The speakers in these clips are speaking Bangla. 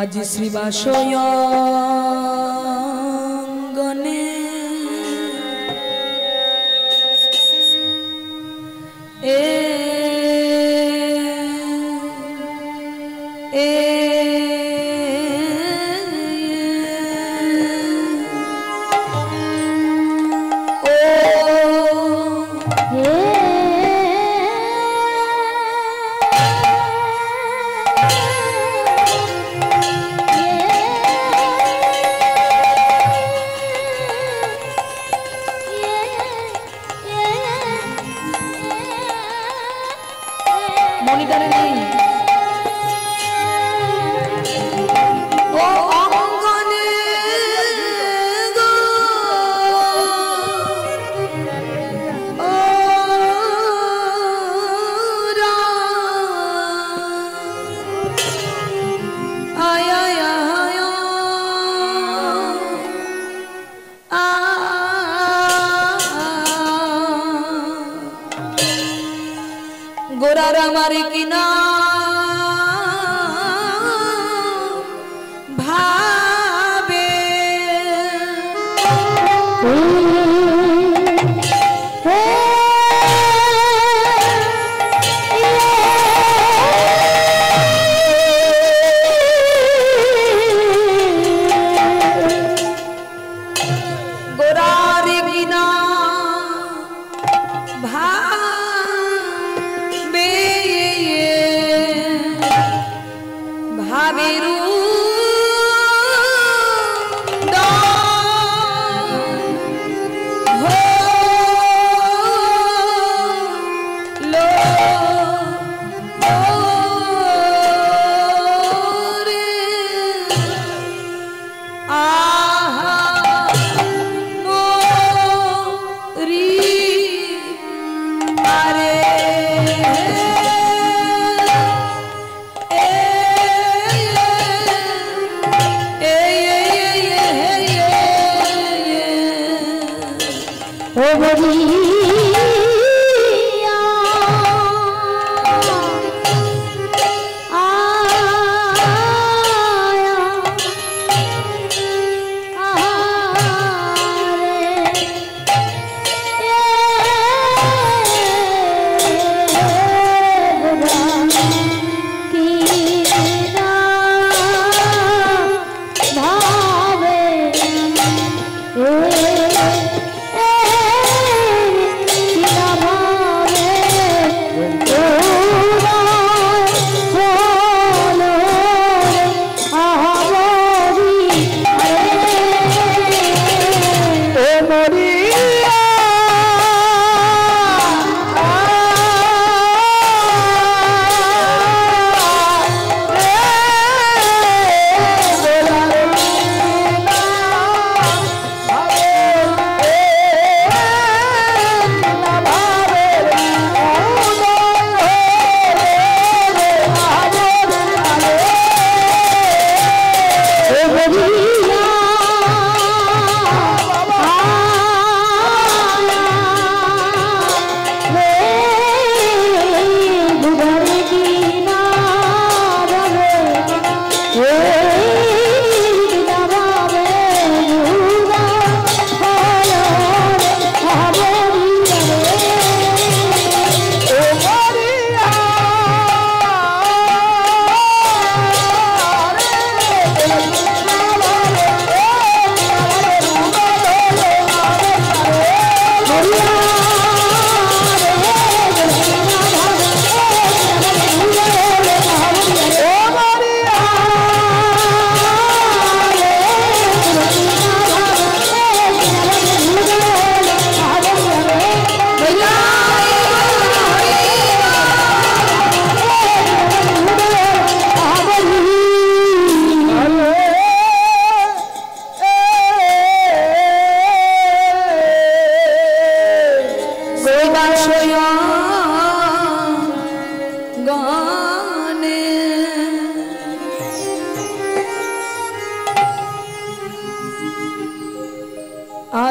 आज श्रीबासयंगने गोरार हमारे किना भावे गोरार किना भावेरू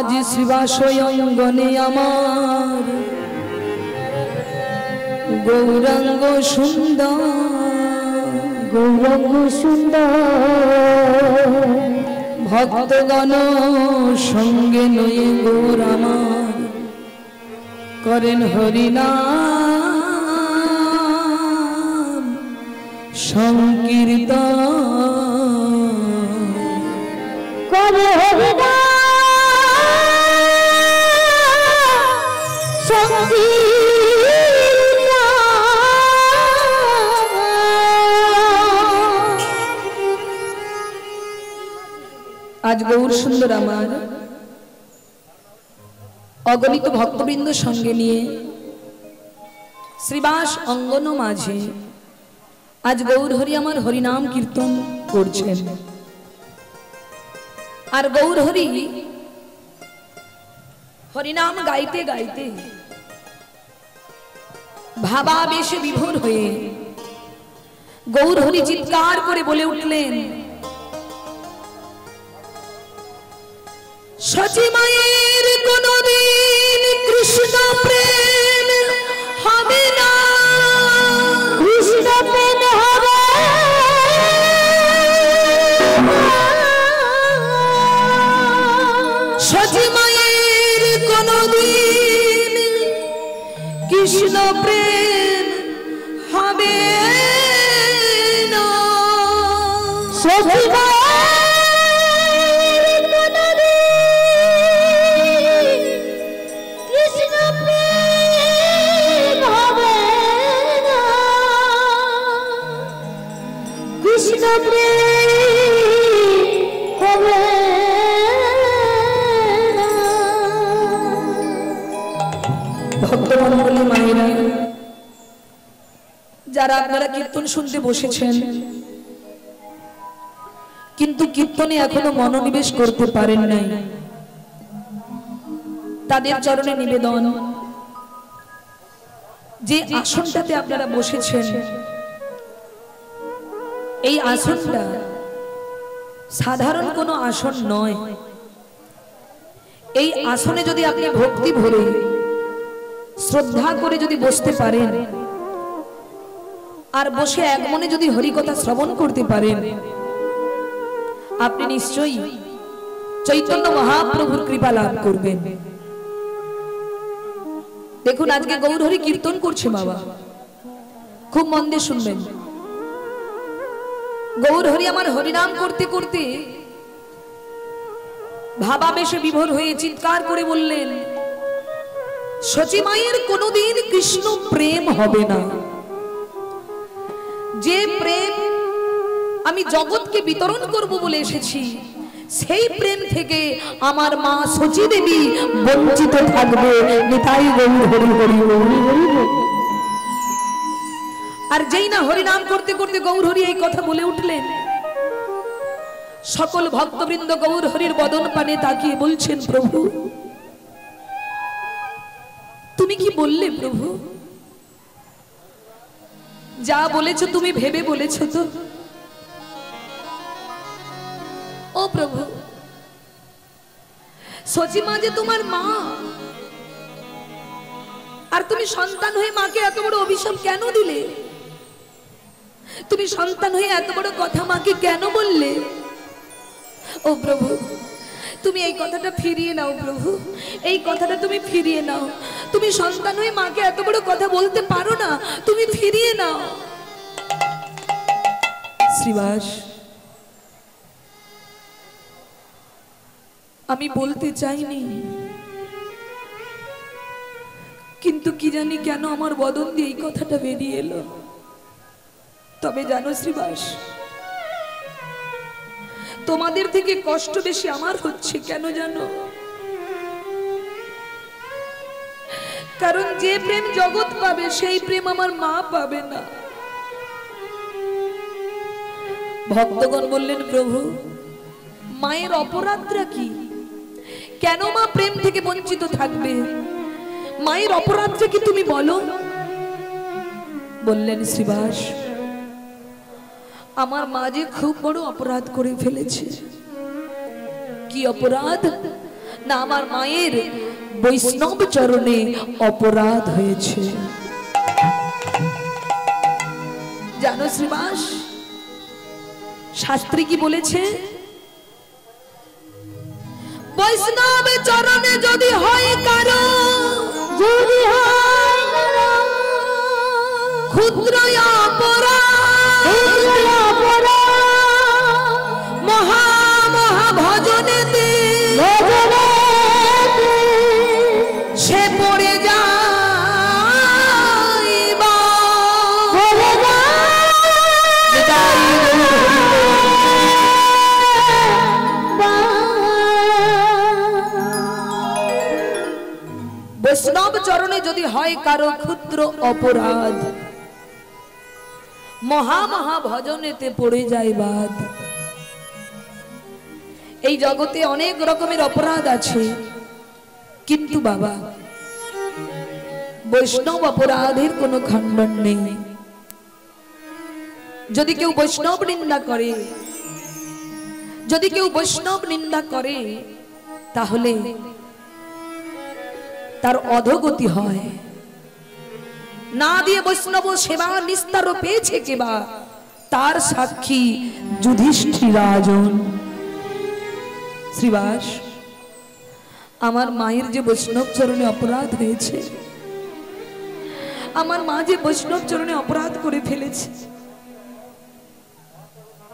আজ শিবাশয়ঙ্গনে আমার গৌরাঙ্গ সুন্দর, গৌরাঙ্গ সুন্দর ভক্তগণ সঙ্গে নয়ে গৌর আমার করেন হরিনাম সংকীর্তন, করে হরিনাম আজ গৌর সুন্দর আমার অগণিত ভক্তবৃন্দ সঙ্গে নিয়ে শ্রীবাস অঙ্গন মাঝে আজ গৌর হরি আমার হরিনাম কীর্তন করছেন। আর গৌর হরি হরিনাম গাইতে গাইতে ভাবাবেশে বিভোর হয়ে গৌর হরি চিৎকার করে বলে উঠলেন, সচি মায়ের কোনদিন কৃষ্ণ প্রেম হবে না, কৃষ্ণ প্রেম হবে সচি মায়ের কোনদিন কৃষ্ণ প্রেম হবে না, সচি ভক্তমণ্ডলী মায়েরা যারা আপনারা কীর্তন শুনতে বসেছেন কিন্তু কীর্তনে এখনো মনোনিবেশ করতে পারেন নাই, তাদের চরণে নিবেদন যে আসনটাতে আপনারা বসেছেন এই আসনটা সাধারণ কোনো আসন নয়। এই আসনে যদি আপনি ভক্তি ভরে শ্রদ্ধা করে যদি বসতে পারেন আর বসে এক মনে যদি হরিকথা শ্রবণ করতে পারেন, আপনি নিশ্চয়ই চৈতন্য মহাপ্রভুর কৃপা লাভ করবেন। দেখুন আজকে গৌর হরি কীর্তন করছে বাবা, খুব মন দিয়ে শুনবেন। গৌর হরি আমার হরিনাম করতে করতে ভাবাবেশে বিভোর হয়ে চিৎকার করে বললেন, সচি মায়ের কোনদিন কৃষ্ণ প্রেম হবে না। যে প্রেম আমি জগৎকে বিতরণ করব বলে এসেছি সেই প্রেম থেকে আমার মা সচি দেবী বঞ্চিত থাকবে। নিতাই গৌর হরি হরি হরি হরি। আর যেই না হরিনাম করতে করতে গৌর হরি এই কথা বলে উঠলেন, সকল ভক্তবৃন্দ গৌর হরির বদন পানে তাকিয়ে বলছেন, প্রভু তুমি কি বললে? প্রভু যা বলেছো তুমি ভেবে বলেছো তো? ও প্রভু, সচি মা যে তোমার মা, আর তুমি সন্তান হয়ে মাকে এত বড় অভিশাপ কেন দিলে? তুমি সন্তান হয়ে এত বড় কথা মাকে কেন বললে? ও প্রভু, তুমি এই কথাটা ফিরিয়ে নাও। প্রভু, এই কথাটা তুমি ফিরিয়ে নাও। তুমি সন্তান হয়ে মাকে এত বড় কথা বলতে পারো না, তুমি ফিরিয়ে নাও। শ্রীবাস, আমি বলতে চাইনি, কিন্তু কি জানি কেন আমার বদন দিয়ে এই কথাটা বেরিয়ে এলো। তবে জানো শ্রীবাস, তোমাদের থেকে কষ্ট বেশি আমার হচ্ছে। কেন জানো? কারণ যে প্রেম জগৎ পাবে সেই প্রেম আমার মা পাবে না। ভক্তগণ বললেন, প্রভু মায়ের অপরাধটা কি? কেন মা প্রেম থেকে বঞ্চিত থাকবে? মায়ের অপরাধটা কি তুমি বলো? বললেন, শ্রীবাস আমার মা যে খুব বড় অপরাধ করে ফেলেছে। কি অপরাধ? না আমার মায়ের বৈষ্ণব চরণে অপরাধ হয়েছে। জানো শ্রীবাস, শাস্ত্রী কি বলেছে? বৈষ্ণব চরণে যদি হয় কারো, যদি হয় ক্ষুদ্র অপরাধ, মহা মহা ভজনেতে সে পড়ে যাইবা। বৈষ্ণব চরণে যদি হয় কারো ক্ষুদ্র অপরাধ, মহা মহা ভজনেতে পড়ে যায় বাদ। এই জগতে অনেক রকমের অপরাধ আছে, কিন্তু বাবা বৈষ্ণব অপরাধের কোনো খণ্ডন নেই। যদি কেউ বৈষ্ণব নিন্দা করে, যদি কেউ বৈষ্ণব নিন্দা করে, তাহলে তার অধোগতি হয়। না দিয়ে বৈষ্ণব সেবা নিস্তার পেয়েছে কেবা, তার সাক্ষী যুধিষ্ঠির রাজন। শ্রীবাস, আমার মায়ের যে বৈষ্ণব চরণে অপরাধ হয়েছে, আমার মা যে বৈষ্ণব চরণে অপরাধ করে ফেলেছে।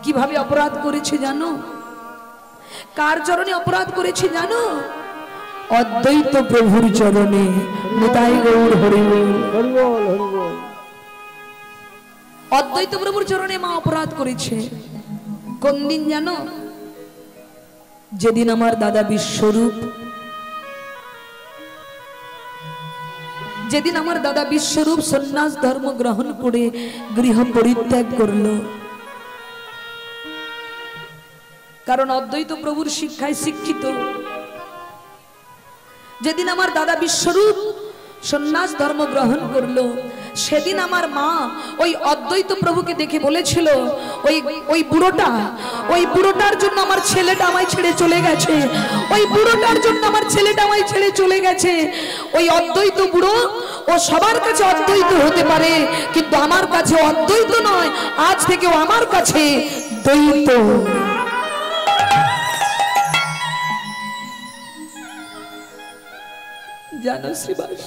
কিভাবে অপরাধ করেছে জানো? কার চরণে অপরাধ করেছে জানো? অদ্বৈত প্রভুর চরণে। নিতাই গৌর হরি বল। অদ্বৈত প্রভুর চরণে মা অপরাধ করেছে। কোন দিন জানো? যেদিন আমার দাদা বিশ্বরূপ, যেদিন আমার দাদা বিশ্বরূপ সন্ন্যাস ধর্ম গ্রহণ করে গৃহ পরিত্যাগ করলো। কারণ অদ্বৈত প্রভুর শিক্ষায় শিক্ষিত। যেদিন আমার দাদা বিশ্বরূপ সন্ন্যাস ধর্ম গ্রহণ করলো, সেদিন আমার মা ওই অদ্বৈত প্রভুকে দেখে বলেছিল, ওই বুড়োটার জন্য আমার ছেলেটা আমায় ছেড়ে চলে গেছে, ওই বুড়োটার জন্য আমার ছেলেটা আমায় ছেড়ে চলে গেছে। ওই অদ্বৈত বুড়ো ও সবার কাছে অদ্বৈত হতে পারে, কিন্তু আমার কাছে অদ্বৈত নয়, আজ থেকে ও আমার কাছে দ্বৈত। জানো শ্রীবাস,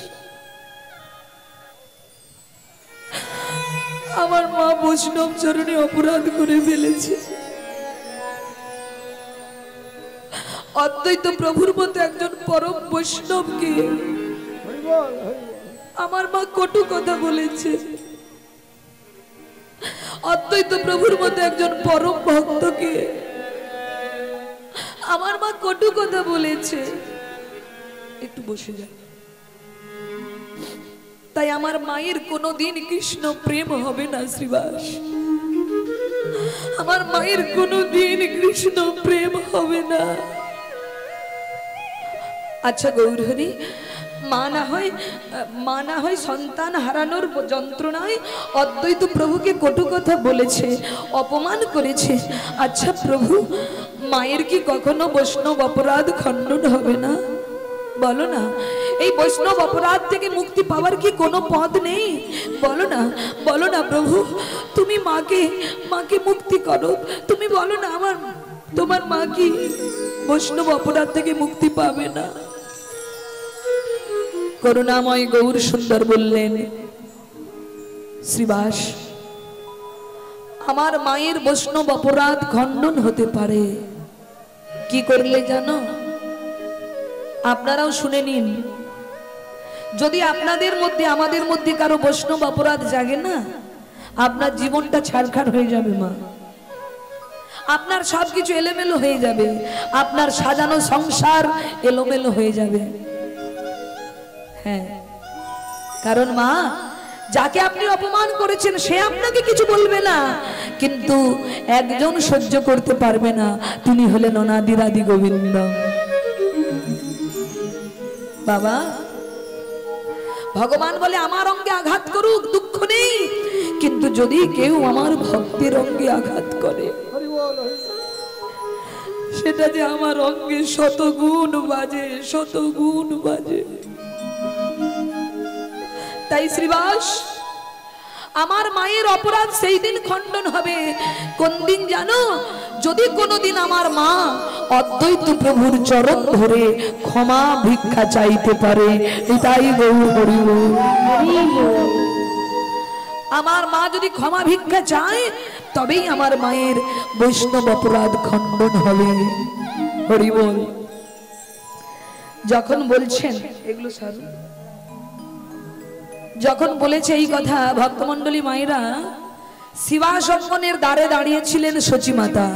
আমার মা বৈষ্ণব চরণে অপরাধ করে ফেলেছে। অদ্বৈত প্রভুর মতো একজন পরম বৈষ্ণবকে আমার মা কটু কথা বলেছে। অদ্বৈত প্রভুর মতো একজন পরম ভক্তকে আমার মা কটু কথা বলেছে। একটু বসে যায়। তাই আমার মায়ের কোনোদিন কৃষ্ণ প্রেম হবে না শ্রীবাস। আমার মায়ের কোনোদিন কৃষ্ণ প্রেম হবে না। আচ্ছা গৌরহরি, মা না হয় সন্তান হারানোর যন্ত্রণায় অদ্বৈত প্রভুকে কটু কথা বলেছে, অপমান করেছে। আচ্ছা প্রভু, মায়ের কি কখনো বৈষ্ণব অপরাধ খণ্ডন হবে না? বলো না, এই বৈষ্ণব অপরাধ থেকে মুক্তি পাওয়ার কি কোনো পথ নেই? বলো না, বলো না প্রভু, তুমি মাকে মুক্তি করো। তুমি বলো না, তোমার মা কি বৈষ্ণব অপরাধ থেকে মুক্তি পাবে না? করুণাময় গৌর সুন্দর বললেন, শ্রীবাস, আমার মায়ের বৈষ্ণব অপরাধ খণ্ডন হতে পারে কি করলে জানো? আপনারাও শুনে নিন। যদি আপনাদের মধ্যে আমাদের মধ্যে কারো বৈষ্ণব অপরাধ জাগে না, আপনার জীবনটা ছাড়খাড় হয়ে যাবে মা। আপনার সবকিছু এলোমেলো হয়ে যাবে, আপনার সাজানো সংসার এলোমেলো হয়ে যাবে। হ্যাঁ, কারণ মা, যাকে আপনি অপমান করেছেন সে আপনাকে কিছু বলবে না, কিন্তু একজন সহ্য করতে পারবে না, তিনি হলেন অনাদিরাদি গোবিন্দ। বাবা, ভগবান বলে আমার অঙ্গে আঘাত করুক, দুঃখ নেই, কিন্তু যদি কেউ আমার ভক্তের অঙ্গে আঘাত করে সেটা যে আমার অঙ্গে শতগুণ বাজে, শতগুণ বাজে। তাই শ্রীবাস, আমার মায়ের অপরাধ সেই দিন খণ্ডন হবে। কোন দিন জানো? যদি কোনোদিন আমার মা অদ্বৈত প্রভুর চরণ ধরে ক্ষমা ভিক্ষা চাইতে পারে। এটাই গৌর হরি বল। আমার মা যদি ক্ষমা ভিক্ষা চায় তবেই আমার মায়ের বৈষ্ণব অপরাধ খণ্ডন হবে। হরি বল। যখন বলছেন এগুলো সারু, যখন বলেছে এই কথা, ভক্তমণ্ডলী মায়েরা, শিবাসঙ্গনের দ্বারে দাঁড়িয়েছিলেন সচিমাতা।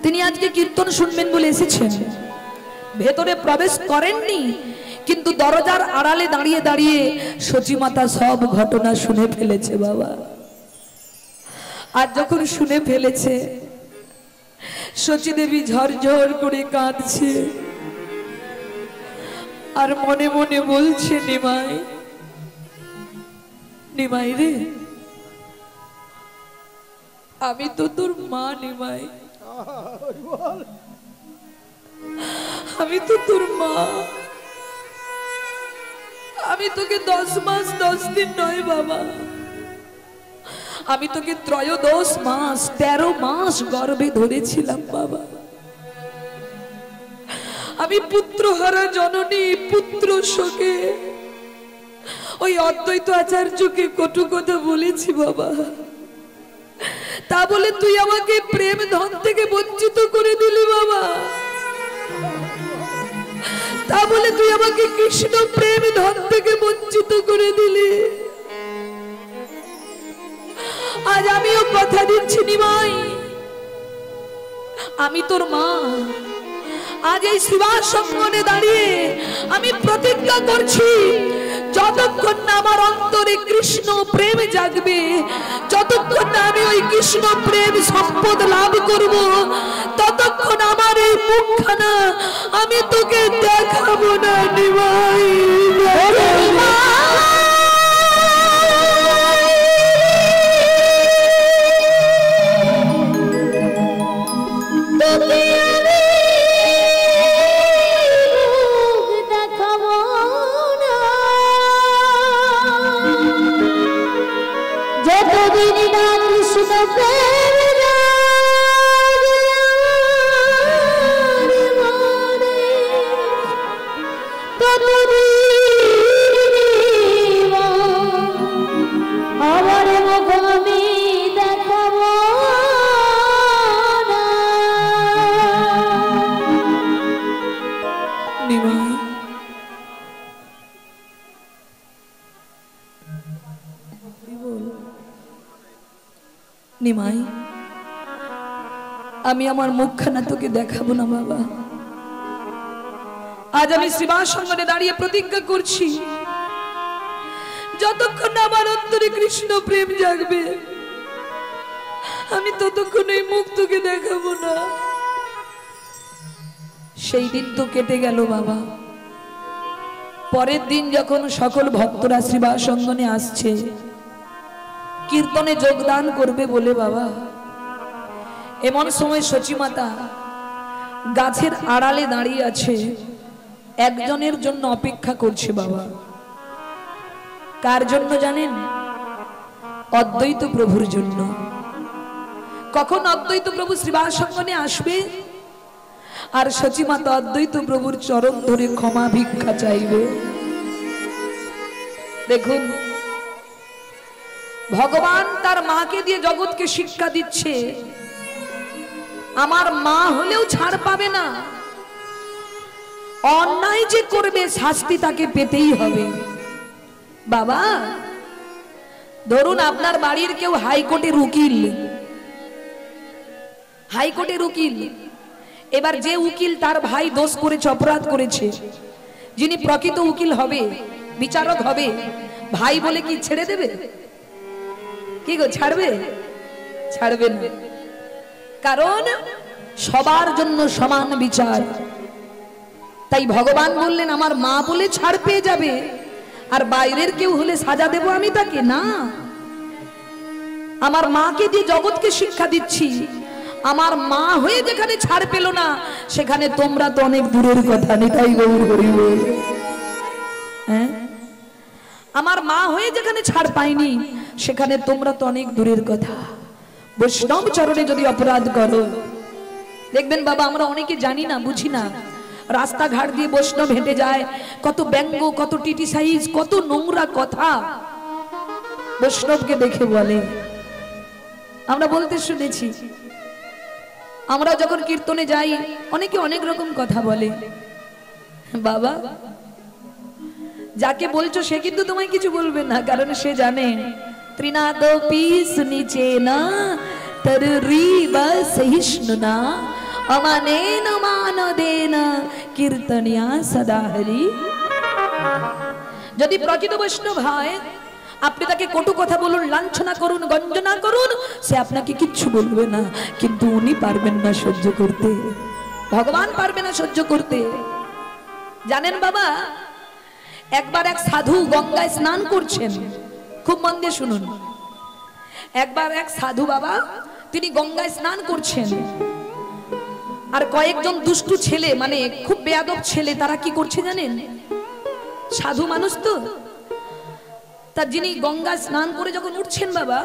তিনি আজকে কীর্তন শুনবেন বলে এসেছেন, ভেতরে প্রবেশ করেননি, কিন্তু দরজার আড়ালে দাঁড়িয়ে দাঁড়িয়ে সচিমাতা সব ঘটনা শুনে ফেলেছে বাবা। আর যখন শুনে ফেলেছে, সচিদেবী ঝরঝর করে কাঁদছে আর মনে মনে বলছে, নিমাই, নিমাই রে, আমি তো তোর মা। নিমাই, আমি তো তোর মা। আমি তোকে 10 মাস 10 দিন নয় বাবা, আমি তোকে 13 মাস 13 মাস গর্ভে ধরেছিলাম বাবা। আমি পুত্রহারা জননী, পুত্র শোকে ওই অদ্বৈত আচার্যকে কটু কথা বলেছি বাবা। তা বলে তুই আমাকে প্রেম ধন থেকে বঞ্চিত করে দিলি বাবা। তা বলে তুই আমাকে কৃষ্ণ প্রেম ধন থেকে বঞ্চিত করে দিলি। আজ আমিও কথা দিচ্ছি নিমাই, আমি তোর মা। আজ এই শিবাসঙ্গনে দাঁড়িয়ে আমি প্রতিজ্ঞা করছি, যতক্ষণ না আমার অন্তরে কৃষ্ণ প্রেম জাগবে, যতক্ষণ না আমি ওই কৃষ্ণ প্রেম সম্পদ লাভ করব, ততক্ষণ আমার এই মুখখানা আমি তোকে দেখাবো না নিমাই। নিমাই, আমি আমার মুখখানা তোকে দেখাবো না বাবা। আজ আমি শিবাসঙ্গনে দাঁড়িয়ে প্রতিজ্ঞা করছি, যতক্ষণ না আমার অন্তরে কৃষ্ণ প্রেম জাগবে, আমি ততক্ষণ এই মুখ তোকে দেখাবো না। সেই দিন তো কেটে গেল বাবা। পরের দিন যখন সকল ভক্তরা শিবাসঙ্গনে আসছে কীর্তনে যোগদান করবে বলে বাবা, এমন সময় সচিমাতা গাছের আড়ালে দাঁড়িয়ে আছে, একজনের জন্য অপেক্ষা করছে বাবা। কার জন্য জানেন? অদ্বৈত প্রভুর জন্য। কখন অদ্বৈত প্রভু শিবাসঙ্গনে আসবে আর সচিমাতা অদ্বৈত প্রভুর চরণ ধরে ক্ষমা ভিক্ষা চাইবে। দেখুন, ভগবান তার মাকে দিয়ে জগৎকে শিক্ষা দিচ্ছে, আমার মা হলেও ছাড় পাবে না, অন্যায় যে করবে শাস্তি তাকে পেতেই হবে। বাবা, ধরুন আপনার বাড়ির কেউ হাইকোর্টের উকিল, হাইকোর্টের উকিল। এবার যে উকিল তার ভাই দোষ করেছে, অপরাধ করেছে, যিনি প্রকৃত উকিল হবে, বিচারক হবে, ভাই বলে কি ছেড়ে দেবে? কি গো, ছাড়বে? ছাড়বে না। কারণ সবার জন্য সমান বিচার। তাই ভগবান বললেন আমার মা বলে ছাড় পেয়ে যাবে, আর বাইরের কেউ হলে সাজা দেব আমি তাকে? না, আমার মাকে দিয়ে জগৎকে শিক্ষা দিচ্ছি, আমার মা হয়ে যেখানে ছাড় পেল না সেখানে তোমরা তো অনেক দূরের কথা। নিতাই গৌর হরি বল। হ্যাঁ, আমার মা হয়ে যেখানে ছাড় পাইনি সেখানে তোমরা তো অনেক দূরের কথা। বৈষ্ণব চরণে যদি অপরাধ করো, দেখবেন বাবা আমরা অনেকে জানি না, বুঝি না, রাস্তাঘাট দিয়ে বৈষ্ণব হেঁটে যায়, কত ব্যঙ্গ, কত টিটিসাইজ, কত নোংরা কথা বৈষ্ণবকে দেখে বলে। আমরা বলতে শুনেছি, আমরা যখন কীর্তনে যাই অনেকে অনেক রকম কথা বলে। বাবা, যাকে বলছো সে কিন্তু তোমায় কিছু বলবে না, কারণ সে জানে ত্রিনাদপি সুনিচেনা তরুরিবা সহিষ্ণুনা অমানেন মানদেন কীর্তনিয়া সদা হরি। যদি প্রকৃত বৈষ্ণব হয়, আপনি তাকে কটু কথা বলুন, লাঞ্ছনা করুন, গঞ্জনা করুন, সে আপনাকে কিচ্ছু বলবে না, কিন্তু উনি পারবেন না সহ্য করতে, ভগবান পারবে না সহ্য করতে। জানেন বাবা, একবার এক সাধু গঙ্গায় স্নান করছেন, খুব মন দিয়ে শুনুন। একবার এক সাধু বাবা তিনি গঙ্গায় স্নান করছেন, আর কয়েকজন দুষ্টু ছেলে, মানে খুব বেয়াদব ছেলে, তারা কি করছে জানেন? সাধু মানুষ তো, তার যিনি গঙ্গা স্নান করে যখন উঠছেন বাবা,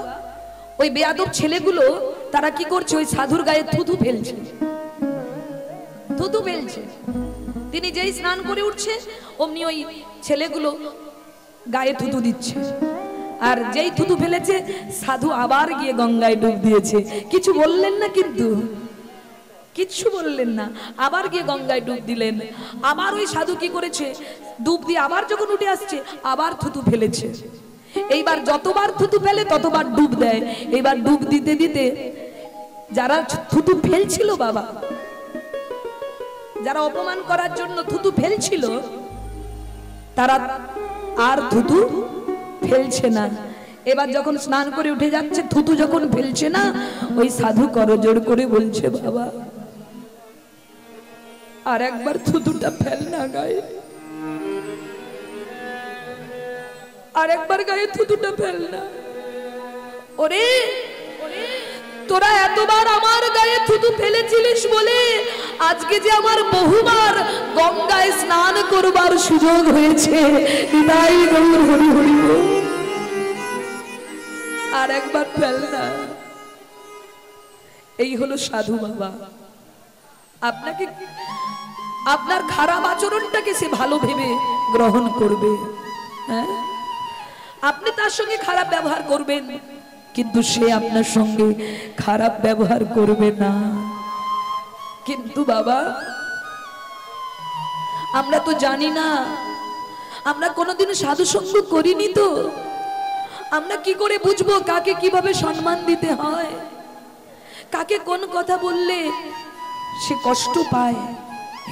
ওই বেয়াদব ছেলেগুলো তারা কি করছে, ওই সাধুর গায়ে থুতু ফেলছে, থুতু ফেলছে। তিনি যেই স্নান করে উঠছে অমনি ওই ছেলেগুলো গায়ে থুতু দিচ্ছে, আর যেই থুতু ফেলেছে সাধু আবার গিয়ে গঙ্গায় ডুব দিয়েছে। কিছু বললেন না, কিন্তু কিচ্ছু বললেন না, আবার গিয়ে গঙ্গায় ডুব দিলেন। আবার ওই সাধু কি করেছে, ডুব দিয়ে আবার যখন উঠে আসছে আবার থুতু ফেলেছে। এইবার যতবার থুতু ফেলে ততবার ডুব দেয়। এইবার ডুব দিতে দিতে যারা থুতু ফেলছিল বাবা, যারা অপমান করার জন্য থুতু ফেলছিল, তারা আর থুতু ফেলছে না। এবার যখন স্নান করে উঠে যাচ্ছে, থুতু যখন ফেলছে না, ওই সাধু করজোড় করে বলছে, বাবা আর একবার থুতুটা ফেল না গায়ে, আর একবার গায়ে থুতুটা ফেল না। ওরে তোরা এতবার আমার গায়ে থুতু ফেলেছিলিস বলে আজকে যে আমার বহুবার গঙ্গায় স্নান করবার সুযোগ হয়েছে। তাই গৌর হরি হরি বল। আর একবার ফেল না। এই হলো সাধু বাবা। আপনাকে, আপনার খারাপ আচরণটাকে সে ভালো ভেবে গ্রহণ করবে। হ্যাঁ, আপনি তার সঙ্গে খারাপ ব্যবহার করবেন, কিন্তু সে আপনার সঙ্গে খারাপ ব্যবহার করবে না। কিন্তু বাবা আমরা তো জানি না, আমরা কোনোদিন সাধু সঙ্গ করিনি, তো আমরা কি করে বুঝবো কাকে কিভাবে সম্মান দিতে হয়, কাকে কোন কথা বললে সে কষ্ট পায়,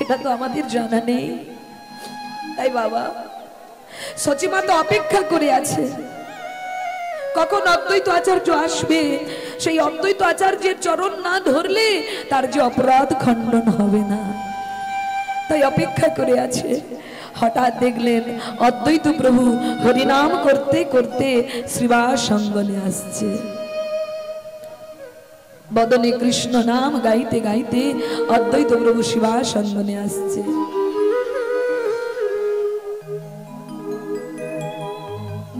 এটা তো আমাদের জানা নেই। তাই বাবা সচিমা তো অপেক্ষা করে আছে কখন অদ্বৈত আচার্য আসবে। সেই অদ্বৈত আচার্যের চরণ না ধরলে তার যে অপরাধ খণ্ডন হবে না, তাই অপেক্ষা করে আছে। হঠাৎ দেখলেন অদ্বৈত প্রভু হরিনাম করতে করতে শ্রীবাস অঙ্গনে আসছে। বদনে কৃষ্ণ নাম গাইতে গাইতে অদ্বৈত প্রভু শ্রীবাস অঙ্গনে আসছে।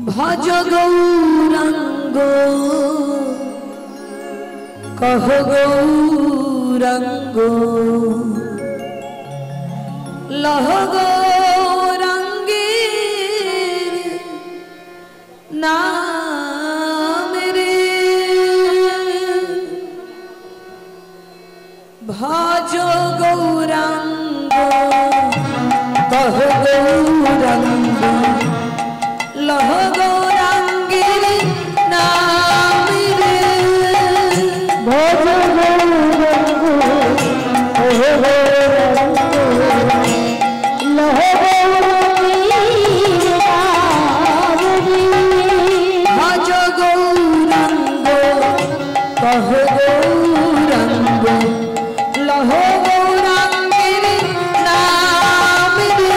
ভজ গৌরাঙ্গ কহ গৌরাঙ্গ লহ গৌরাঙ্গের নাম রে। ভজ গৌরাঙ্গ কহ গৌরাঙ্গ লহ গৌরাঙ্গের নাম রে। ভজ গৌরাঙ্গ কহ গৌরাঙ্গ লহ গৌরাঙ্গের নাম রে। ভজ গৌরাঙ্গ কহ গৌরাঙ্গ লহ গৌরাঙ্গের নাম রে।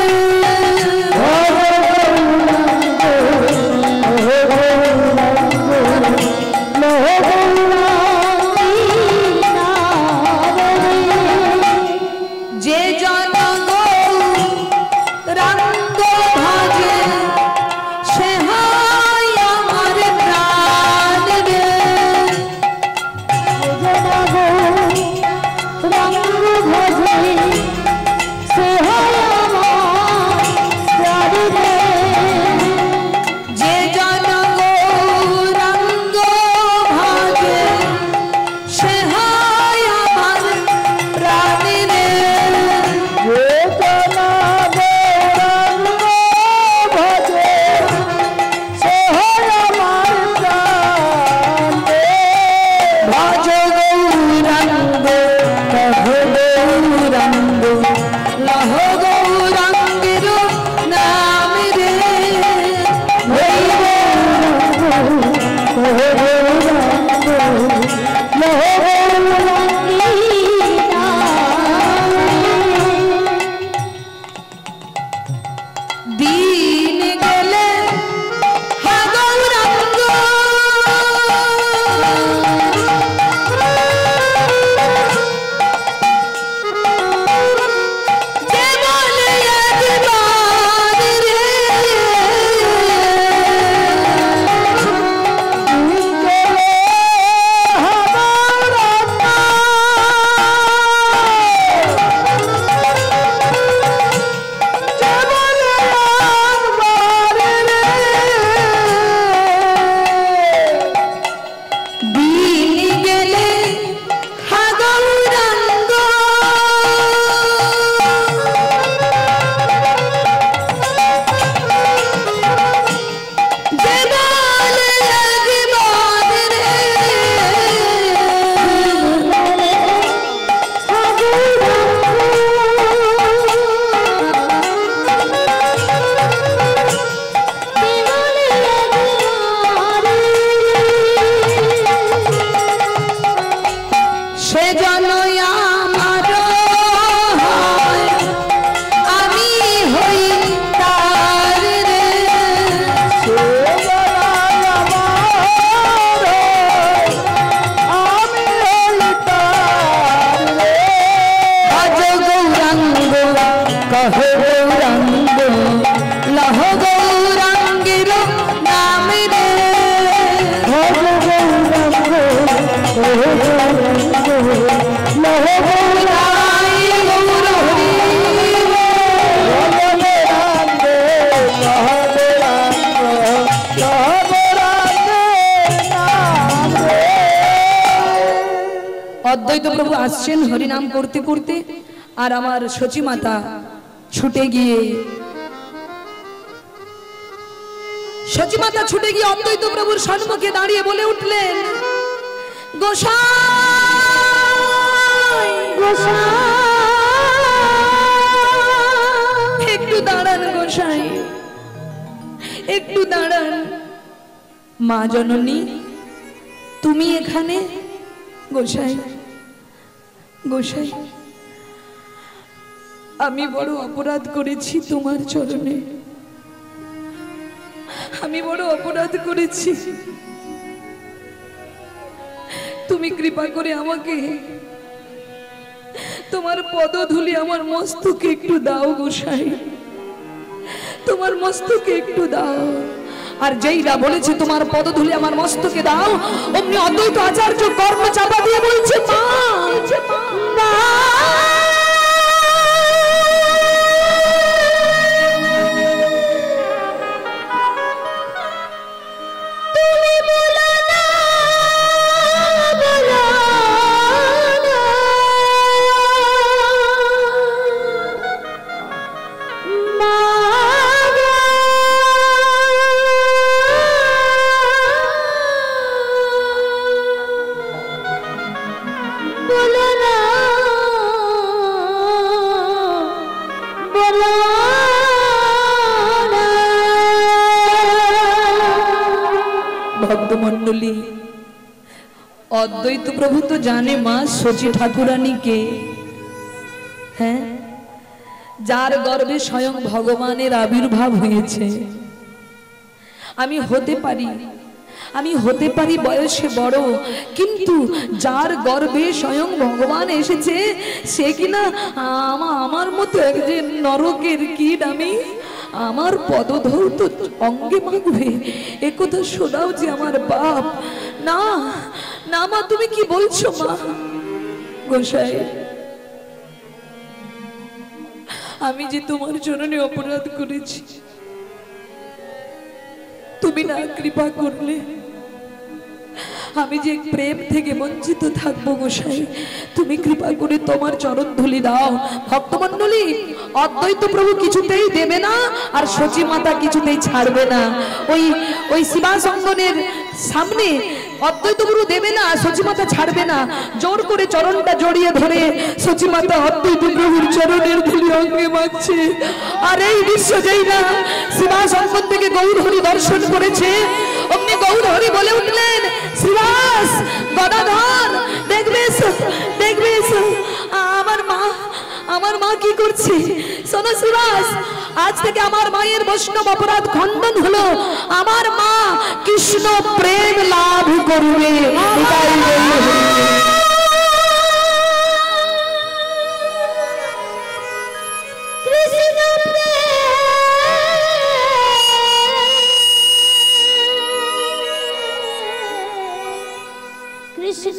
অদ্বৈত প্রভু আসছেন হরিনাম করতে করতে, আর আমার সচী মাতা ছুটে গিয়ে অদ্বৈত প্রভুর সম্মুখে দাঁড়িয়ে বলে উঠলেন, গোসাই গোসাই একটু দাঁড়ান, গোসাই একটু দাঁড়ান। মা জননী তুমি এখানে? গোসাই গোসাই আমি বড় অপরাধ করেছি তোমার চরণে, আমি বড় অপরাধ করেছি, তুমি কৃপা করে আমাকে তোমার পদধূলি আমার মস্তকে একটু দাও গোসাই, তোমার মস্তকে একটু দাও। আর যেইরা বলেছে তোমার পদধূলি আমার মস্তকে দাও, অমনি অদ্বৈত আচার্য কর্ম চাপা দিয়ে বলছে, মা মা ভক্তমণ্ডলী, অদ্বৈত প্রভু তো জানে মা সচী ঠাকুরানীকে, হ্যাঁ, যার গর্ভে স্বয়ং ভগবানের আবির্ভাব হয়েছে। আমি হতে পারি বয়সে বড়, কিন্তু যার গর্ভে স্বয়ং ভগবান এসেছে সে কিনা আমার মতো একজন নরকের কীট, আমি আমার পদধূল তো অঙ্গে মাখবে, একথা শোনাও যে আমার বাপ। না না মা, তুমি কি বলছো মা? গোসাই আমি যে তোমার চরণে অপরাধ করেছি, তুমি না কৃপা করলে আমি যে প্রেম থেকে বঞ্চিত থাকবো গোসাই, তুমি কৃপা করে তোমার চরণ ধুলি দাও। ভক্তমণ্ডলী, অদ্বৈত প্রভু কিছুতেই দেবে না, আর সচী মাতা কিছুতেই ছাড়বে না। ওই শিবাসঙ্গনের সামনে অদ্বৈত প্রভু দেবে না, সচী মাতা ছাড়বে না। জোর করে চরণটা জড়িয়ে ধরে সচী মাতা অদ্বৈত প্রভুর চরণের ধুলি অঙ্গে মাখছে। আর এই দৃশ্য যেই না শিবাসঙ্গন থেকে গৌরহরি দর্শন করেছে, অমনি গৌরহরি বলে উঠলেন, শ্রীবাস গদাধর দেখবে দেখবে আমার মা কি করছে। শোনো শ্রীবাস, আজ থেকে আমার মায়ের বৈষ্ণব অপরাধ খণ্ডন হলো, আমার মা কৃষ্ণ প্রেম লাভ করবে। কৃষ্ণ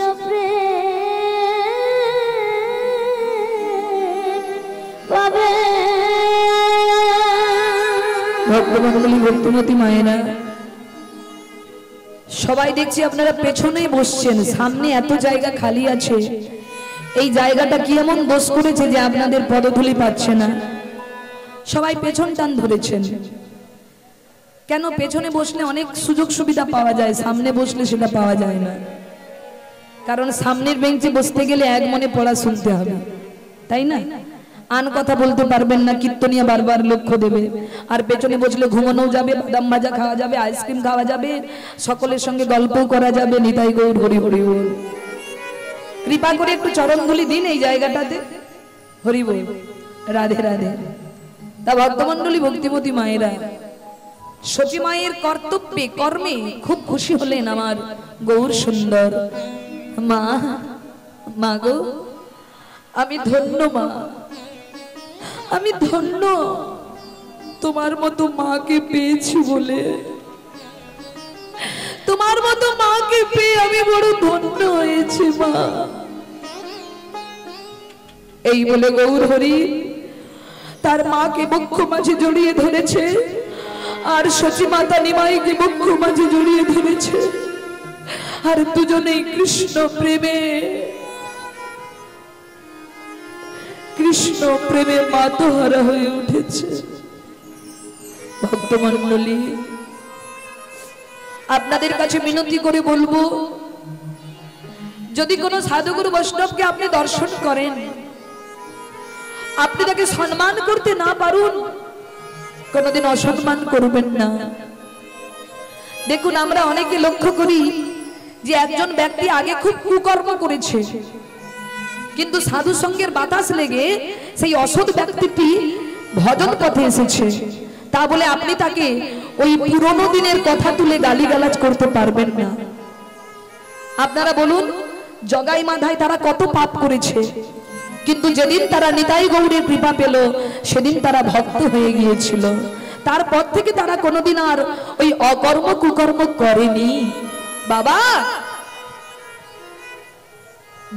পাবে। ভক্তমণ্ডলী, ভক্তিমতী মায়েরা, সবাই দেখছি আপনারা পেছনেই বসছেন, সামনে এত জায়গা খালি আছে। এই জায়গাটা কি এমন দোষ করেছে যে আপনাদের পদধূলি পাচ্ছে না? সবাই পেছন টান ধরেছেন কেন? পেছনে বসলে অনেক সুযোগ সুবিধা পাওয়া যায়, সামনে বসলে সেটা পাওয়া যায় না। কারণ সামনের বেঞ্চে বসতে গেলে এক মনে পড়া শুনতে হবে, তাই না? আন কথা বলতে পারবেন না, কীর্তনিয়া বারবার লক্ষ্য দেবে। আর পেছনে বসলে ঘুমানো যাবে, বাদাম ভাজা খাওয়া যাবে, আইসক্রিম খাওয়া যাবে, সকলের সঙ্গে গল্পও করা যাবে। নিতাই গৌর হরি হরি বল। কৃপা করে একটু চরণধুলি দিন এই জায়গাটাতে। হরি বল, রাধে রাধে। তা ভক্তমণ্ডলী, ভক্তিমতী মায়েরা, সচী মায়ের কর্তব্যে কর্মে খুব খুশি হলেন আমার গৌর সুন্দর। মা, মা গো, আমি ধন্য মা, আমি ধন্য তোমার মতো মাকে পেয়েছি বলে। তোমার মতো মাকে পেয়ে আমি বড় ধন্য হয়েছি মা। এই বলে গৌর হরি তার মাকে বক্ষ মাঝে জড়িয়ে ধরেছে, আর সচী মাতা নিমাইকে বক্ষ মাঝে জড়িয়ে ধরেছে। আর দুজনেই কৃষ্ণ প্রেমে কৃষ্ণ প্রেমে মাতোহারা হয়ে উঠেছে। ভক্তমণ্ডলী, আপনাদের কাছে মিনতি করে বলবো, যদি কোনো সাধুগুরু বৈষ্ণবকে আপনি দর্শন করেন, আপনি তাকে সম্মান করতে না পারুন, কোনোদিন অসম্মান করবেন না। দেখুন, আমরা অনেকে লক্ষ্য করি যে একজন ব্যক্তি আগে খুব কুকর্ম করেছে, কিন্তু সাধু সঙ্গের বাতাস লেগে সেই অসৎ ব্যক্তিটি ভজন পথে এসেছে। তা বলে আপনি তাকে ওই পুরনো দিনের কথা তুলে গালিগালাজ করতে পারবেন না। আপনারা বলুন, জগাই মাধাই তারা কত পাপ করেছে, কিন্তু যেদিন তারা নিতাই গৌরের কৃপা পেল সেদিন তারা ভক্ত হয়ে গিয়েছিল। তারপর থেকে তারা কোনোদিন আর ওই অকর্ম কুকর্ম করেনি। বাবা,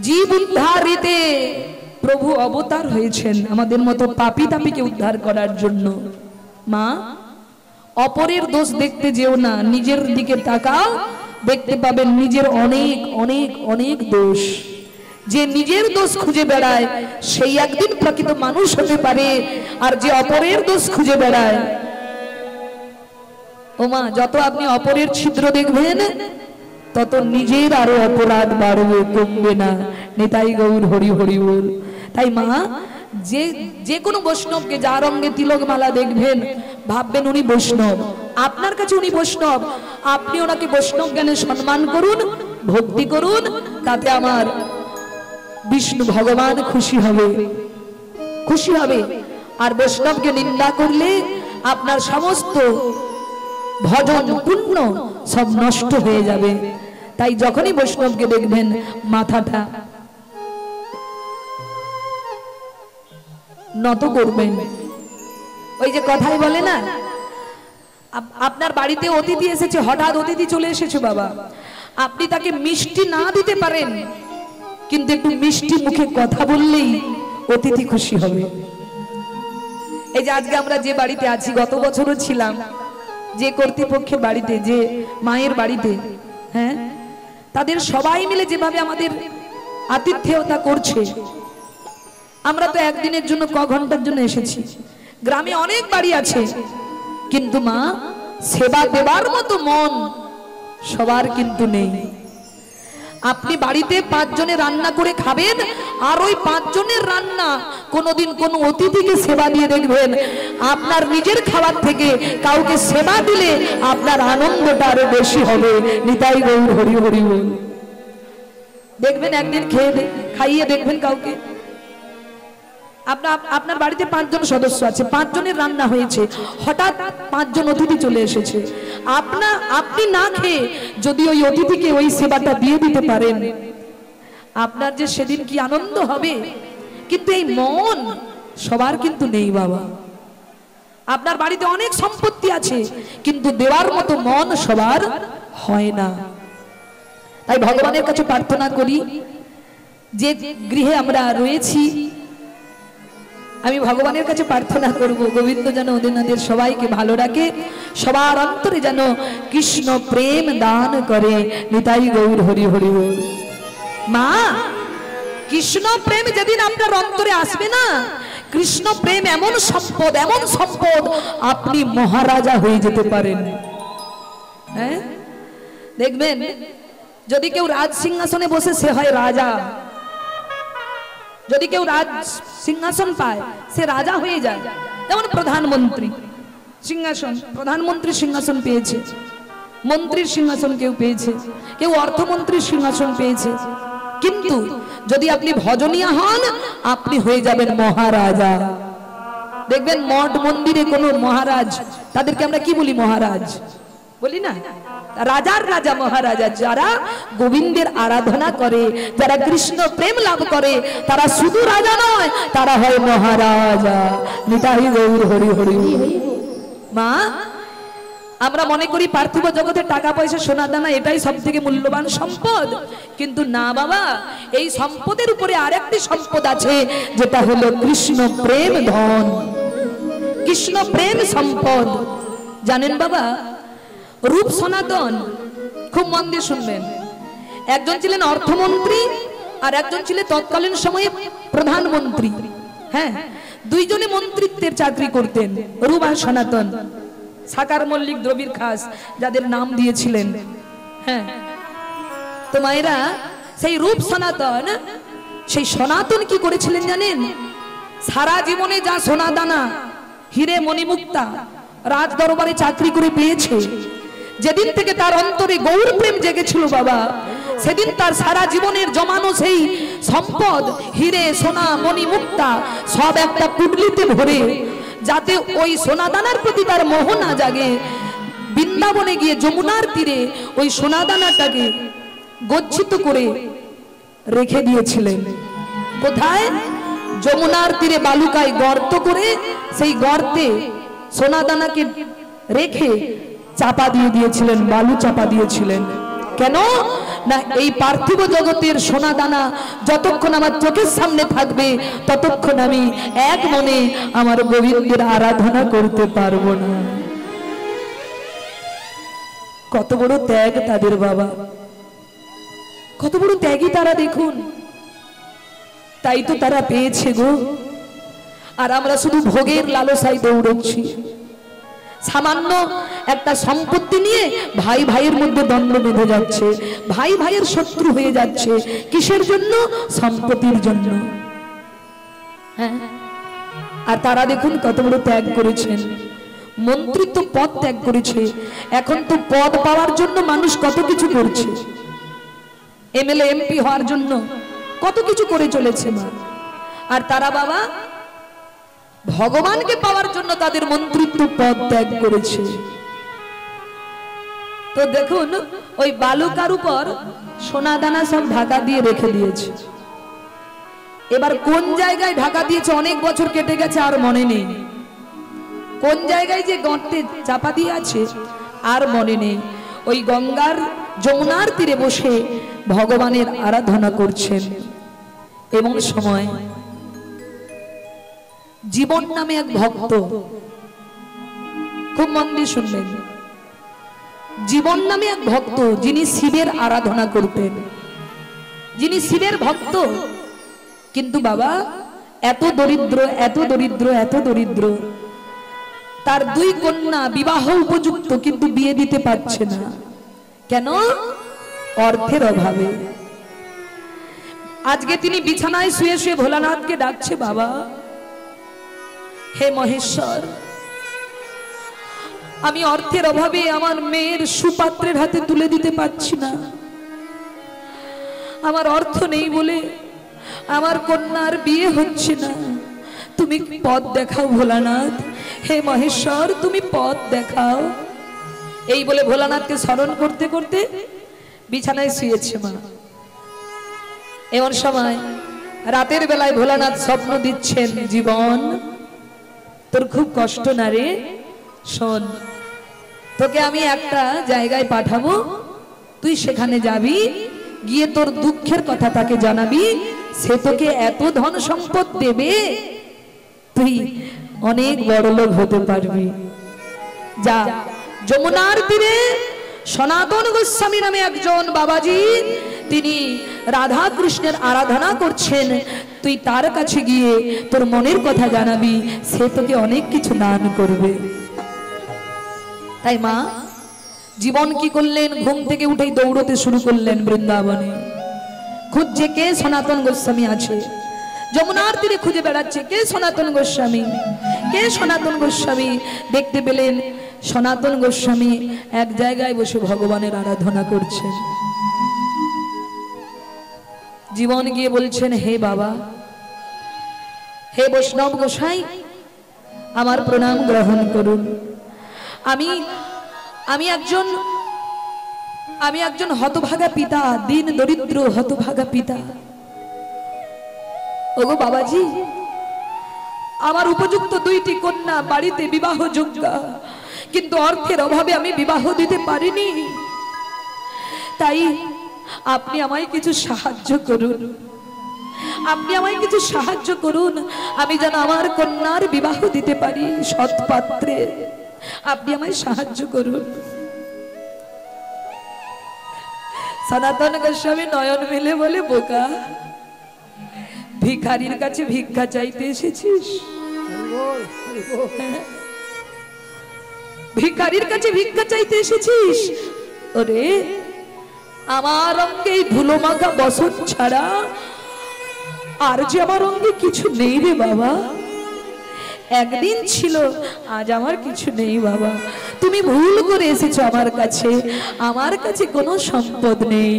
জীব উদ্ধারিতে প্রভু অবতার হয়েছেন আমাদের মতো পাপী তাপীকে উদ্ধার করার জন্য। মা, অপরের দোষ দেখতে যেও না, নিজের দিকে তাকাও, দেখতে পাবেন নিজের অনেক অনেক অনেক দোষ। যে নিজের দোষ খুঁজে বেড়ায় সেই একদিন প্রকৃত মানুষ হতে পারে, আর যে অপরের দোষ খুঁজে বেড়ায়, ও মা, যত আপনি অপরের ছিদ্র দেখবেন তত নিজের আরো অপরাধ বাড়বে, কমবে না। নিতাই গৌর হরি হরি বল। তাই মা, যে কোনো বৈষ্ণবকে যার অঙ্গে তিলক মালা দেখবেন, ভাববেন উনি বৈষ্ণব, আপনার কাছে উনি বৈষ্ণব, আপনি ওনাকে বৈষ্ণব জ্ঞানে সম্মান করুন, ভক্তি করুন, তাতে আমার বিষ্ণু ভগবান খুশি হবে, খুশি হবে। আর বৈষ্ণবকে নিন্দা করলে আপনার সমস্ত ভজন পুণ্য সব নষ্ট হয়ে যাবে। তাই যখনই বৈষ্ণবকে দেখবেন মাথাটা নত করবেন। ওই যে কথাই বলে না, আপনার বাড়িতে অতিথি এসেছে, হঠাৎ অতিথি চলে এসেছে বাবা, আপনি তাকে মিষ্টি না দিতে পারেন, কিন্তু একটু মিষ্টি মুখে কথা বললেই অতিথি খুশি হবে। এই যে আজকে আমরা যে বাড়িতে আছি, গত বছরও ছিলাম যে কর্তৃপক্ষের বাড়িতে, যে মায়ের বাড়িতে, হ্যাঁ, তাদের সবাই মিলে যেভাবে আমাদের আতিথেয়তা করছে, আমরা তো একদিনের জন্য ক ঘন্টার জন্য এসেছি। গ্রামে অনেক বাড়ি আছে, কিন্তু মা, সেবা দেবার মতো মন সবার কিন্তু নেই। আপনি বাড়িতে 5 জনে রান্না করে খাবেন, আর ওই 5 জনের রান্না কোনোদিন কোনো অতিথিকে সেবা দিয়ে দেখবেন, আপনার নিজের খাবার থেকে কাউকে সেবা দিলে আপনার আনন্দটা আরো বেশি হবে। নিতাই গৌর হরি হরি বল। দেখবেন একদিন খাইয়ে দেখবেন কাউকে, আপনার বাড়িতে 5 জন সদস্য আছে, 5 জনের রান্না হয়েছে, হঠাৎ 5 জন অতিথি চলে এসেছে, আপনি না খেয়ে যদি ওই অতিথিকে ওই সেবাটা দিয়ে দিতে পারেন, আপনার যে সেদিন কি আনন্দ হবে। কিন্তু এই মন সবার কিন্তু নেই বাবা। আপনার বাড়িতে অনেক সম্পত্তি আছে, কিন্তু দেওয়ার মতো মন সবার হয় না। তাই ভগবানের কাছে প্রার্থনা করি, যে গৃহে আমরা রয়েছি, আমি ভগবানের কাছে প্রার্থনা করব, গোবিন্দ যেন ওদের সবাইকে ভালো রাখে, সবার অন্তরে যেন কৃষ্ণ প্রেম দান করে। নিতাই গৌর হরি হরি বল। মা, কৃষ্ণ প্রেম যেদিন আপনার অন্তরে আসবে না, কৃষ্ণ প্রেম এমন সম্পদ, এমন সম্পদ, আপনি মহারাজা হয়ে যেতে পারেন। হ্যাঁ, দেখবেন যদি কেউ রাজ সিংহাসনে বসে সে হয় রাজা, যদি কেউ রাজ সিংহাসন পায় সে রাজা হয়ে যায়। যেমন প্রধানমন্ত্রী সিংহাসন, প্রধানমন্ত্রী সিংহাসন পেয়েছে, মন্ত্রীর সিংহাসন কেউ পেয়েছে, কেউ অর্থমন্ত্রীর সিংহাসন পেয়েছে। কিন্তু যদি আপনি ভজনীয় হন, আপনি হয়ে যাবেন মহারাজা। দেখবেন মঠ মন্দিরে কোনো মহারাজ, তাদেরকে আমরা কি বলি? মহারাজ বলি না। রাজার রাজা মহারাজা যারা গোবিন্দের আরাধনা করে, যারা কৃষ্ণ প্রেম লাভ করে, তারা শুধু রাজা নয়, তারা হয় মহারাজা। নিতাই গৌর হরি হরি। মা, আমরা মনে করি পার্থিব জগতে টাকা পয়সা সোনা দানা এটাই সব থেকে মূল্যবান সম্পদ, কিন্তু না বাবা, এই সম্পদের উপরে আরেকটি সম্পদ আছে, যেটা হলো কৃষ্ণ প্রেম ধন, কৃষ্ণ প্রেম সম্পদ। জানেন বাবা, রূপ সনাতন, খুব মন দিয়ে শুনবেন, একজন ছিলেন অর্থমন্ত্রী আর একজন ছিলেন তৎকালীন সময়ে প্রধানমন্ত্রী। হ্যাঁ, দুইজনে মন্ত্রিত্বের চাকরি করতেন, রূপ আর সনাতন। সাকার মল্লিক, দ্রবিড় খাস, যাদের নাম দিয়েছিলেন। হ্যাঁ, তো মায়েরা সেই রূপ সনাতন, সেই সনাতন কি করেছিলেন জানেন? সারা জীবনে যা সোনা দানা, হিরে মণিমুক্তা রাজ দরবারে চাকরি করে পেয়েছে, যেদিন থেকে তার অন্তরে গৌর প্রেম জেগেছিল বাবা, সেদিন তার সারা জীবনের জমানো সেই সম্পদ, হিরে সোনা মণিমুক্তা সব একটা পুটলিতে ভরে, যাতে ওই সোনা দানার প্রতি তার মোহ না জাগে, বৃন্দাবনে গিয়ে যমুনার তীরে ওই সোনা দানাটাকে গচ্ছিত করে রেখে দিয়েছিলেন। কোথায়? যমুনার তীরে বালুকায় গর্ত করে সেই গর্তে সোনা দানাকে রেখে চাপা দিয়ে দিয়েছিলেন, বালু চাপা দিয়েছিলেন। কেন না, এই পার্থিব জগতের সোনা দানা যতক্ষণ আমার চোখের সামনে থাকবে ততক্ষণ আমি এক মনে আমার গোবিন্দের আরাধনা করতে পারবো না। কত বড় ত্যাগ তাদের বাবা, কত বড় ত্যাগী তারা দেখুন। তাই তো তারা পেয়েছে গো। আর আমরা শুধু ভোগের লালসায় দৌড়চ্ছি। সামান্য একটা সম্পত্তি নিয়ে ভাই ভাইয়ের মধ্যে দ্বন্দ্ব বেঁধে যাচ্ছে, ভাই ভাইয়ের শত্রু হয়ে যাচ্ছে। কিসের জন্য? সম্পত্তির জন্য। হ্যাঁ, আর তারা দেখুন কত বড় ত্যাগ করেছেন। মন্ত্রিত্ব পদ ত্যাগ করেছে। এখন তো পদ পাওয়ার জন্য মানুষ কত কিছু করছে, এমএলএ এমপি হওয়ার জন্য কত কিছু করে চলেছে মা। আর তারা বাবা ভগবানকে পাওয়ার জন্য তাদের মন্ত্রিত্ব পদ ত্যাগ করেছে। তো দেখুন ওই বালুকার উপর সোনা দানা সব ঢাকা দিয়ে রেখে দিয়েছে। এবার কোন জায়গায় ঢাকা দিয়েছে অনেক বছর কেটে গেছে, আর মনে নেই। কোন জায়গায় যে গর্তে চাপা দিয়ে আছে আর মনে নেই। ওই গঙ্গার যমুনার তীরে বসে ভগবানের আরাধনা করছেন। এমন সময় জীবন নামে এক ভক্ত, খুব মন দিয়ে শুনবেন, জীবন নামে এক ভক্ত যিনি শিবের আরাধনা করতেন, যিনি শিবের ভক্ত, কিন্তু বাবা এত দরিদ্র, এত দরিদ্র, এত দরিদ্র, তার দুই কন্যা বিবাহ উপযুক্ত কিন্তু বিয়ে দিতে পারছে না। কেন? অর্থের অভাবে। আজকে তিনি বিছানায় শুয়ে শুয়ে ভোলানাথকে ডাকছে, বাবা হে মহেশ্বর, আমি অর্থের অভাবে আমার মেয়ের সুপাত্রের হাতে তুলে দিতে পারছি না। আমার অর্থ নেই বলে আমার কন্যার বিয়ে হচ্ছে না। তুমি পথ দেখাও ভোলানাথ, হে মহেশ্বর তুমি পথ দেখাও। এই বলে ভোলানাথকে স্মরণ করতে করতে বিছানায় শুয়েছে মা। এমন সময় রাতের বেলায় ভোলানাথ স্বপ্ন দিচ্ছেন, জীবন তোর খুব কষ্ট না রে, শোন তোকে আমি একটা জায়গায় পাঠাবো, তুই সেখানে যাবি, গিয়ে তোর দুঃখের কথা তাকে জানাবি, সে তোকে এত ধন সম্পদ দেবে তুই অনেক বড় লোক হতে পারবি। যা, যমুনার তীরে সনাতন গোস্বামী নামে একজন বাবাজি, তিনি রাধা কৃষ্ণের আরাধনা করছেন, তুই তার কাছে গিয়ে তোর মনের কথা জানাবি, সে তোকে অনেক কিছু দান করবে। তাই মা জীবন কি করলেন? ঘুম থেকে উঠেই দৌড়তে শুরু করলেন বৃন্দাবনে, খুঁজছে কে সনাতন গোস্বামী আছে। যমুনার তীরে খুঁজে বেড়াচ্ছে কে সনাতন গোস্বামী, কে সনাতন গোস্বামী। দেখতে পেলেন সনাতন গোস্বামী এক জায়গায় বসে ভগবানের আরাধনা করছেন। জীবন গিয়ে বলছেন, হে বাবা, হে বৈষ্ণব গোসাই, আমার প্রণাম গ্রহণ করুন। আমি একজন হতভাগা পিতা, দিন দরিদ্র হতভাগা পিতা। ওগো বাবাজি, আমার উপযুক্ত দুইটি কন্যা বাড়িতে বিবাহ যোগ্য, কিন্তু অর্থের অভাবে আমি বিবাহ দিতে পারিনি। তাই আপনি আমায় কিছু সাহায্য করুন, আপনি আমায় কিছু সাহায্য করুন, আমি যেন আমার কন্যার বিবাহ দিতে পারি সৎ পাত্রে। আপনি আমায় সাহায্য করুন। সনাতন গোস্বামী নয়ন মেলে বলে, বোকা ভিখারির কাছে ভিক্ষা চাইতে এসেছিস? ভিখারির কাছে ভিক্ষা চাইতে এসেছিস? ওরে আমার অঙ্গে এই ধুলো মাখা বসত ছাড়া আর যে আমার অঙ্গে কিছু নেই রে বাবা। একদিন ছিল, আজ আমার কিছু নেই বাবা। তুমি ভুল করে এসেছো আমার কাছে, আমার কাছে কোনো সম্পদ নেই।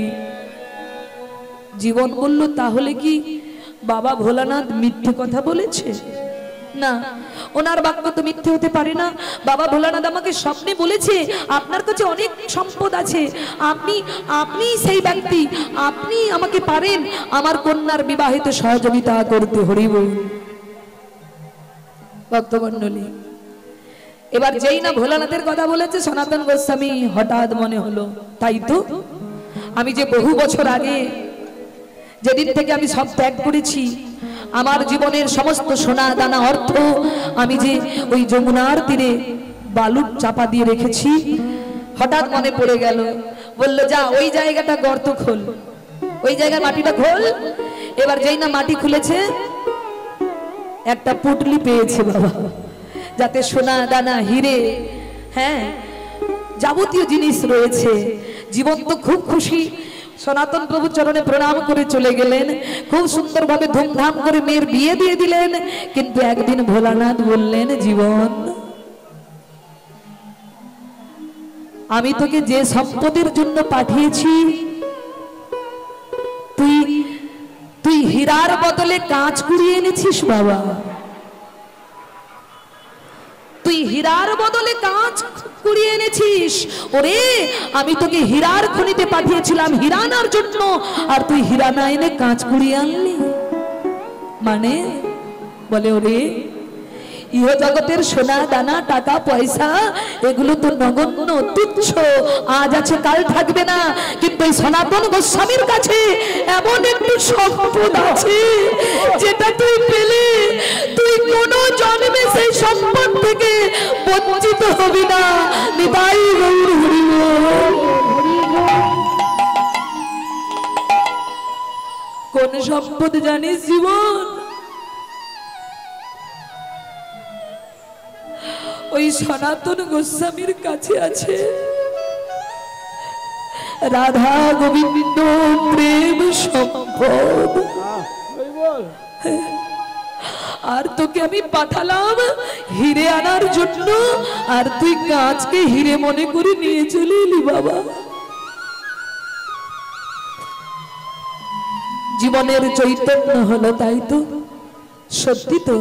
জীবন বলল, তাহলে কি বাবা ভোলানাথ মিথ্যে কথা বলেছে? না, ওনার বাক্য তো মিথ্যে হতে পারে না। বাবা ভোলানাথ আমাকে স্বপ্নে বলেছে আপনার কাছে অনেক সম্পদ আছে, আপনি সেই ব্যক্তি, আপনি আমাকে পারেন আমার কন্যার বিবাহিত সহযোগিতা করতে। হরি বল। ভক্তমণ্ডলী, এবার যেই না ভোলানাথের কথা বলেছে সনাতন গোস্বামী হঠাৎ মনে হলো, তাই তো আমি যে বহু বছর আগে, যেদিন থেকে আমি সব ত্যাগ করেছি, আমার জীবনের সমস্ত সোনা দানা অর্থ আমি যে ওই যমুনার তীরে বালুর চাপা দিয়ে রেখেছি, হঠাৎ মনে পড়ে গেল। বলল, যা ওই জায়গাটা গর্ত খোল, ওই জায়গার মাটিটা খোল। এবার যেই না মাটি খুলেছে, একটা পুটলি পেয়েছে বাবা, যাতে সোনা দানা হিরে, হ্যাঁ, যাবতীয় জিনিস রয়েছে। জীবন তো খুব খুশি। সনাতন প্রভু চরণে প্রণাম করে চলে গেলেন, খুব সুন্দরভাবে ধুমধাম করে মেয়ের বিয়ে দিয়ে দিলেন। কিন্তু একদিন ভোলানাথ বললেন, জীবন, আমি তোকে যে সম্পদের জন্য পাঠিয়েছি, তুই হীরার বদলে কাঁচ কুড়িয়ে এনেছিস বাবা। তুই হীরার বদলে কাঁচ কুড়িয়ে এনেছিস। ওরে, আমি তোকে হীরার খনিতে পাঠিয়েছিলাম হীরা আনার জন্য, আর তুই হীরা না এনে কাঁচ কুড়িয়ে আনলি। মানে বলে, ওরে, ইহ জগতের সোনা দানা টাকা পয়সা এগুলো তো নগণ্য তুচ্ছ, আজ আছে কাল থাকবে না। কিন্তু এই সনাতন গোস্বামীর কাছে এমন একটু সম্পদ আছে, যেটা তুই পেলে তুই কোনো জন্মে সেই সম্পদ থেকে বঞ্চিত হবি না। নিতাই গৌর হরি বল। কোন সম্পদ জানিস জীবন? ওই সনাতন গোস্বামীর কাছে আছে রাধা গোবিন্দ প্রেম সম্পদ। আর তোকে আমি পাঠালাম হিরে আনার জন্য, আর তুই কাঁচকে হিরে মনে করে নিয়ে চলে এলি বাবা। জীবনের চৈতন্য হলো, তাই তো? সত্যি তো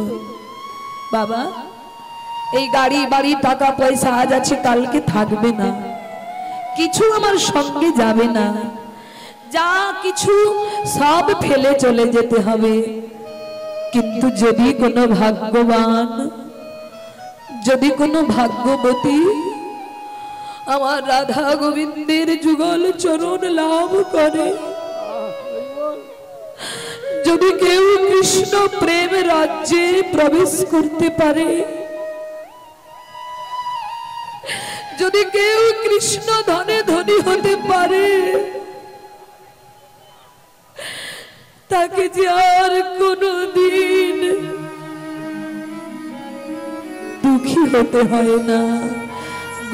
বাবা। এই গাড়ি বাড়ি টাকা পয়সা আজ আছে কালকে থাকবে না, কিছু আমার সঙ্গে যাবে না, যা কিছু সব ফেলে চলে যেতে হবে। কিন্তু যদি কোনো ভাগ্যবান, যদি কোনো ভাগ্যবতী আমার রাধা গোবিন্দের যুগল চরণ লাভ করে, যদি কেউ কৃষ্ণ প্রেম রাজ্যে প্রবেশ করতে পারে, যদি কেউ কৃষ্ণ ধনে ধনী হতে পারে, তাকে যে আর কোনদিন দুঃখী হতে হয় না,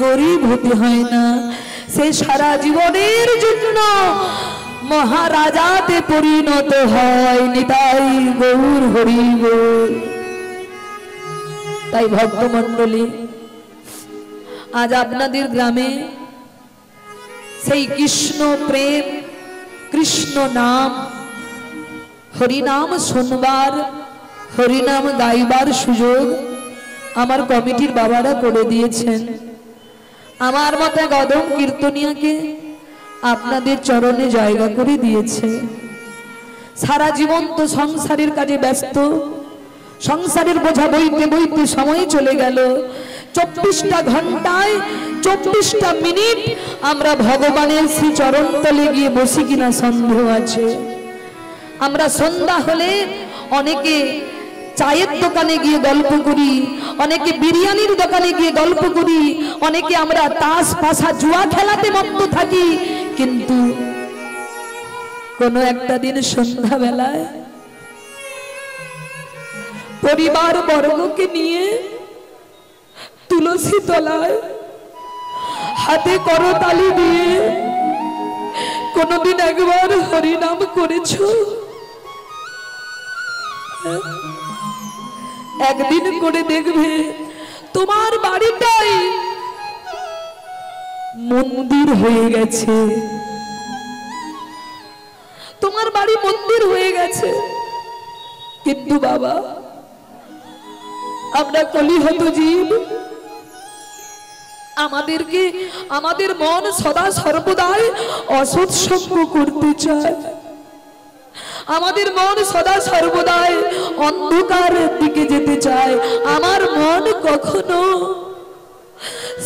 গরিব হতে হয় না। সে সারা জীবনের জন্য মহারাজাতে পরিণত হয়। নিতাই গৌর হরি বল। তাই ভক্তমণ্ডলী, আজ আপনাদের গ্রামে সেই কৃষ্ণ প্রেম, কৃষ্ণ নাম, হরিনাম শুনবার, হরিনাম গাইবার সুযোগ আমার কমিটির বাবারা করে দিয়েছেন। আমার মতো এক অদম কীর্তনিয়াকে আপনাদের চরণে জায়গা করে দিয়েছে। সারা জীবন তো সংসারের কাজে ব্যস্ত, সংসারের বোঝা বইতে বইতে সময় চলে গেল। 24টা ঘন্টায় 24টা মিনিট আমরা ভগবানের শ্রী চরণ তলে গিয়ে বসি কিনা সন্দেহ আছে। আমরা সন্ধ্যা হলে অনেকে চায়ের দোকানে গিয়ে গল্প করি, অনেকে বিরিয়ানির দোকানে গিয়ে গল্প করি, অনেকে আমরা তাস পাশা জুয়া খেলাতে মত্ত থাকি। কিন্তু কোনো একটা দিন সন্ধ্যাবেলায় পরিবার বর্গকে নিয়ে তুলসী তলায় হাতে করতালি দিয়ে কোনদিন একবার হরিনাম করেছ? একদিন করে দেখবে তোমার বাড়িটাই মন্দির হয়ে গেছে, তোমার বাড়ি মন্দির হয়ে গেছে। কিন্তু বাবা, আমরা কলিহত জীব, আমাদেরকে আমাদের মন সদা সর্বদাই অসৎসঙ্গ করতে চায়, আমাদের মন সদা সর্বদাই অন্ধকারের দিকে যেতে চায়। আমার মন কখনো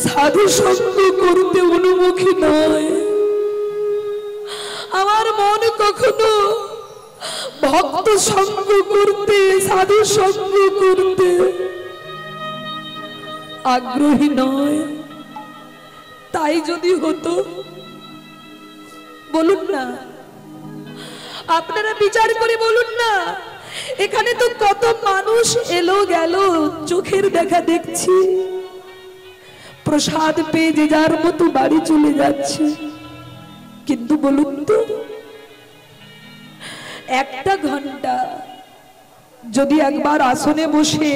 সাধু সঙ্গ করতে অনুমুখী নয়, আমার মন কখনো ভক্ত সঙ্গ করতে, সাধু সঙ্গ করতে আগ্রহী নয়। তাই যদি হতো, বলুন না, আপনারা বিচার করে বলুন না, এখানে তো কত মানুষ এলো গেল, চোখের দেখা দেখছি, প্রসাদ পেয়ে যে যার মতো বাড়ি চলে যাচ্ছে। কিন্তু বলুন তো, একটা ঘন্টা যদি একবার আসনে বসে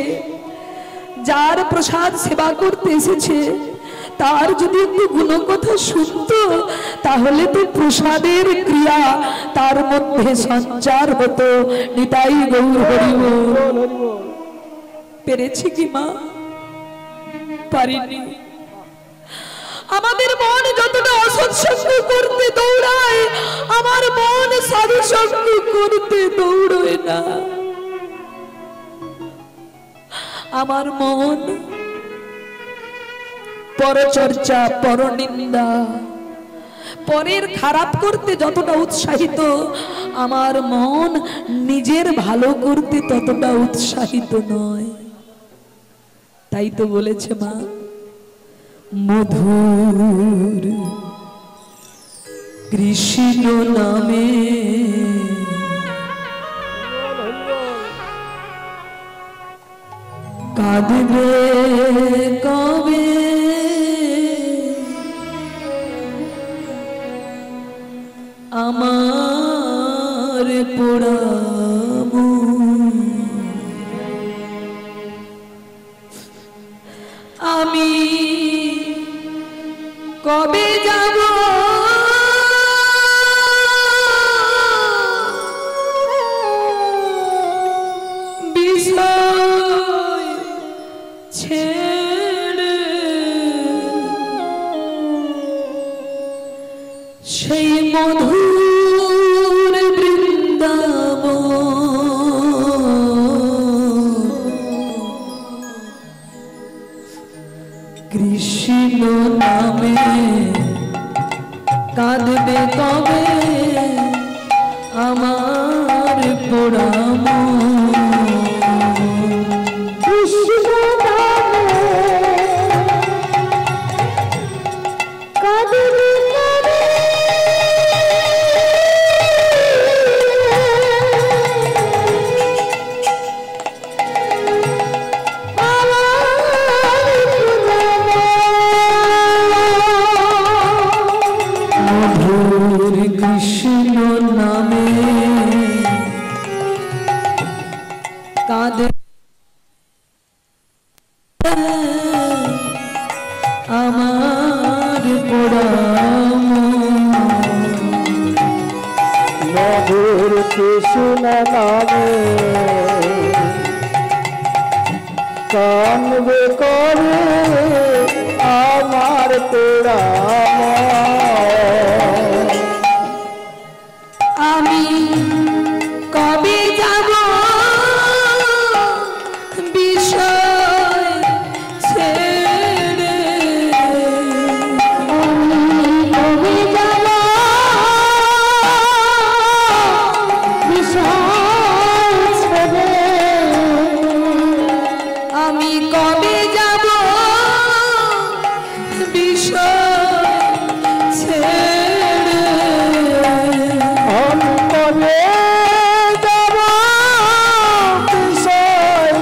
যার প্রসাদ সেবা করতে এসেছে তার যদি একটু গুণকথা শুনতো, তাহলে তো প্রসাদের ক্রিয়া তার মধ্যে সঞ্চার হতো। নিতাই গৌর হরি বল। পেরেছি কি মা? পারিনি। আমাদের মন যতটা অসৎসঙ্গ করতে দৌড়ায়, আমার মন সাধু সঙ্গ করতে দৌড়ায় না। আমার মন পরচর্চা, পরনিন্দা, পরের খারাপ করতে যতটা উৎসাহিত, আমার মন নিজের ভালো করতে ততটা উৎসাহিত নয়। তাই তো বলেছে মা, মধুর কৃষ্ণ নামে কাঁদবে কবে, আমার পোড়া মন। আমি কবে যাব বিষয় ছেড়ে, সেই মধুর বৃন্দাবন। কৃষ্ণ নামে কাঁদবে কবে, আমার পোড়া মন। কৃষ্ণ নামে কাঁদবে কবে, মধুর কৃষ্ণ নামে কাঁদে আমার পোড়া মন। মধুর কৃষ্ণ নামে কানবে করে আমার পোড়া মন। আমি কবে যাব বিষয় ছেড়ে, কবে যাব বিষয় ছেড়ে, আমি কবে যাব বিষয় ছেড়ে, আমি কবে যাব বিষয়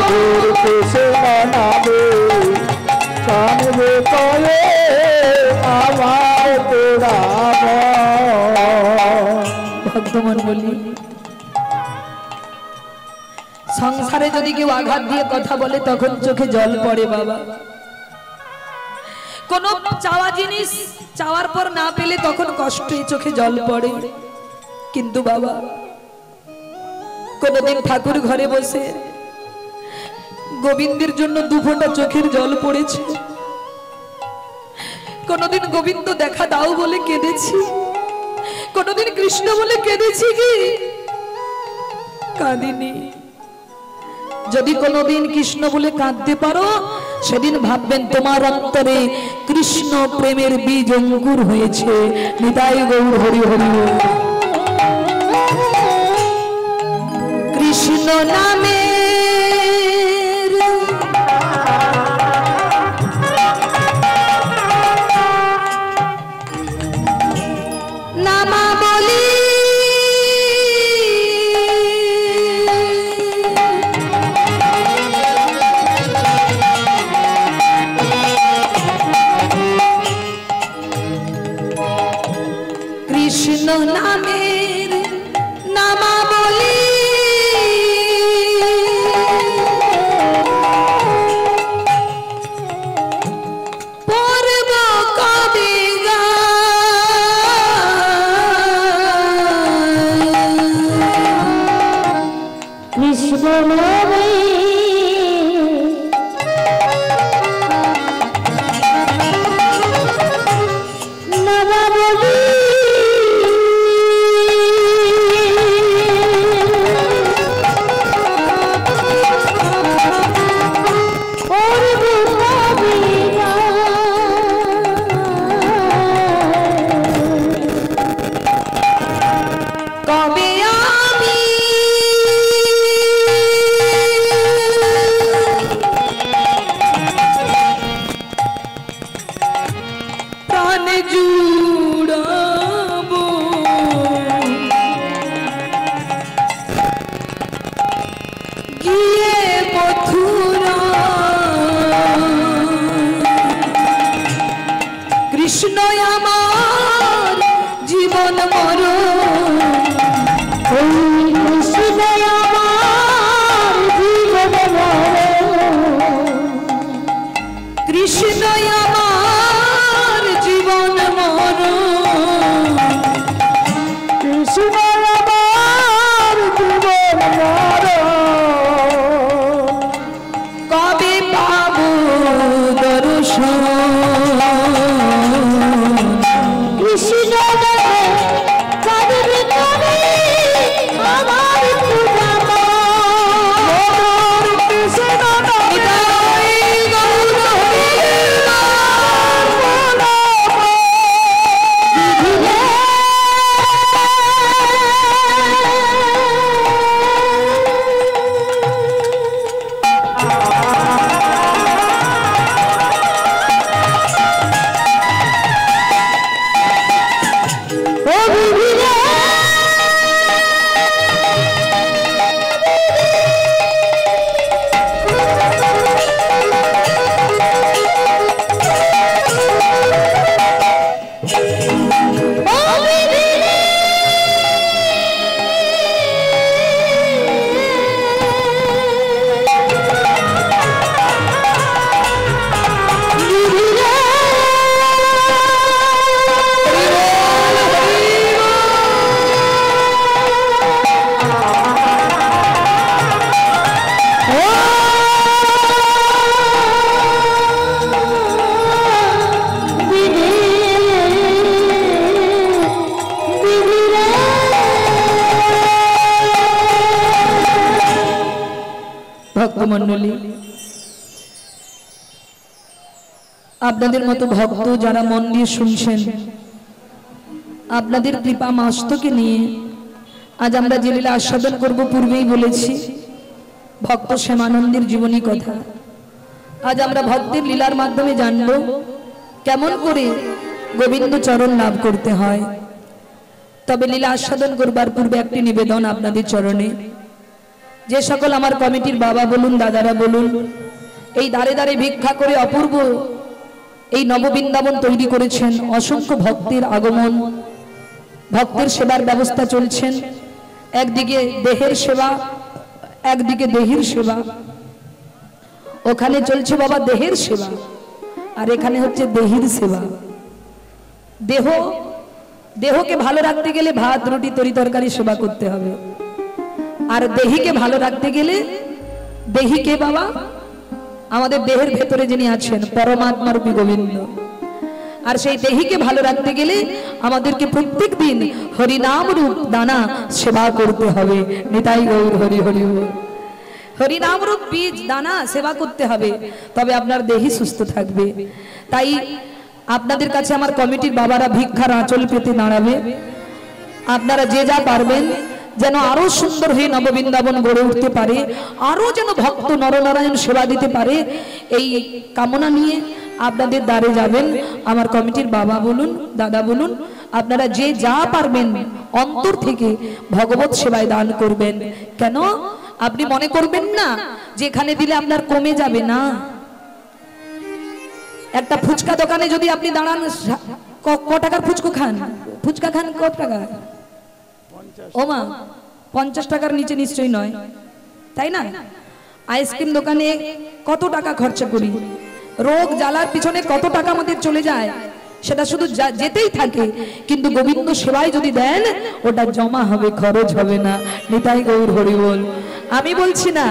মধুর কৃষ্ণ নামে কানবে করে আমার তোরা ভক্তমন বলি, সংসারে যদি কেউ আঘাত দিয়ে কথা বলে তখন চোখে জল পড়ে বাবা। কোন চাওয়া জিনিস চাওয়ার পর না পেলে তখন কষ্টে চোখে জল পড়ে। কিন্তু বাবা, কোনদিন ঠাকুর ঘরে বসে গোবিন্দের জন্য দুফোঁটা চোখের জল পড়েছে? কোনদিন গোবিন্দ দেখা দাও বলে কেঁদেছি? কোনদিন কৃষ্ণ বলে কেঁদেছি কি? কাঁদিনি। যদি কোনদিন কৃষ্ণ বলে কাঁদতে পারো, সেদিন ভাববেন তোমার অন্তরে কৃষ্ণ প্রেমের বীজ অঙ্কুর হয়েছে। নিতাই গৌর হরি হরি। কৃষ্ণ নামে কৃষ্ণ নামের নামাবলী পর্ব কবে কৃষ্ণ নামে কবে আমি প্রাণ জুড়াবো গিয়ে মথুরা। কৃষ্ণ আমার জীবন মরণ, কৃষ্ণ আমার জীবন কৃষ্ণ আমার জীবন মরণ, কৃষ্ণ আমার জীবন কবে পাবো দর্শন? কৃষ্ণ কাঁদবে কবে আমার পূজা কৃষ্ণ নিতাই গৌর ভক্তমণ্ডলী, আপনাদের মতো ভক্ত যারা মন দিয়ে শুনছেন, আপনাদের কৃপা মস্তকে নিয়ে আজ আমরা যে লীলা আস্বাদন করব পূর্বেই বলেছি ভক্ত শ্যামানন্দের জীবনী কথা। আজ আমরা ভক্তের লীলার মাধ্যমে জানব কেমন করে গোবিন্দ চরণ লাভ করতে হয়। তবে লীলা আস্বাদন করবার পূর্বে একটি নিবেদন আপনাদের চরণে। যে সকল আমার কমিটির বাবা বলুন, দাদারা বলুন, এই দাঁড়ে দাঁড়ে ভিক্ষা করে অপূর্ব এই নববৃন্দাবন তৈরি করেছেন। অসংখ্য ভক্তের আগমন, ভক্তের সেবার ব্যবস্থা চলছেন। একদিকে দেহের সেবা, একদিকে দেহের সেবা। ওখানে চলছে বাবা দেহের সেবা, আর এখানে হচ্ছে দেহের সেবা। দেহকে ভালো রাখতে গেলে ভাত রুটি তরি তরকারি সেবা করতে হবে, আর দেহিকে ভালো রাখতে গেলে দেহিকে বাবা আমাদের দেহের ভেতরে যিনি আছেন পরমাত্মা রূপী গোবিন্দ, আর সেই দেহিকে ভালো রাখতে গেলে আমাদেরকে প্রত্যেক দিন হরিনাম রূপ দানা সেবা করতে হবে। নিতাই গৌর হরি হরি বল। হরিনাম রূপ বীজ দানা সেবা করতে হবে, তবে আপনার দেহি সুস্থ থাকবে। তাই আপনাদের কাছে আমার কমিটির বাবারা ভিক্ষার আঁচল পেতে দাঁড়াবে। আপনারা যে যা পারবেন যেন আরো সুন্দর হয়ে নববৃন্দাবন গড়ে উঠতে পারে, আরো যেন ভক্ত নরনারায়ণ সেবা দিতে পারে, এই কামনা নিয়ে আপনাদের দ্বারে যাবেন। আমার কমিটির বাবা বলুন, দাদা বলুন, আপনারা যে যা পারবেন অন্তর থেকে ভগবত সেবায় দান করবেন। কেন আপনি মনে করবেন না যে এখানে দিলে আপনার কমে যাবে, না। একটা ফুচকা দোকানে যদি আপনি দাঁড়ান, ক টাকার ফুচকা খান? ফুচকা খান কত টাকা? ও মা, 50 টাকার নিচে নিশ্চয়ই নয়, তাই না? আইসক্রিম দোকানে কত টাকা খরচা করি, রোগ জ্বালার পিছনে কত টাকা আমাদের চলে যায়, সেটা শুধু যেতেই থাকে। কিন্তু গোবিন্দ সেবায় যদি দেন ওটা জমা হবে, খরচ হবে না। নিতাই গৌর হরি বল। আমি বলছি না,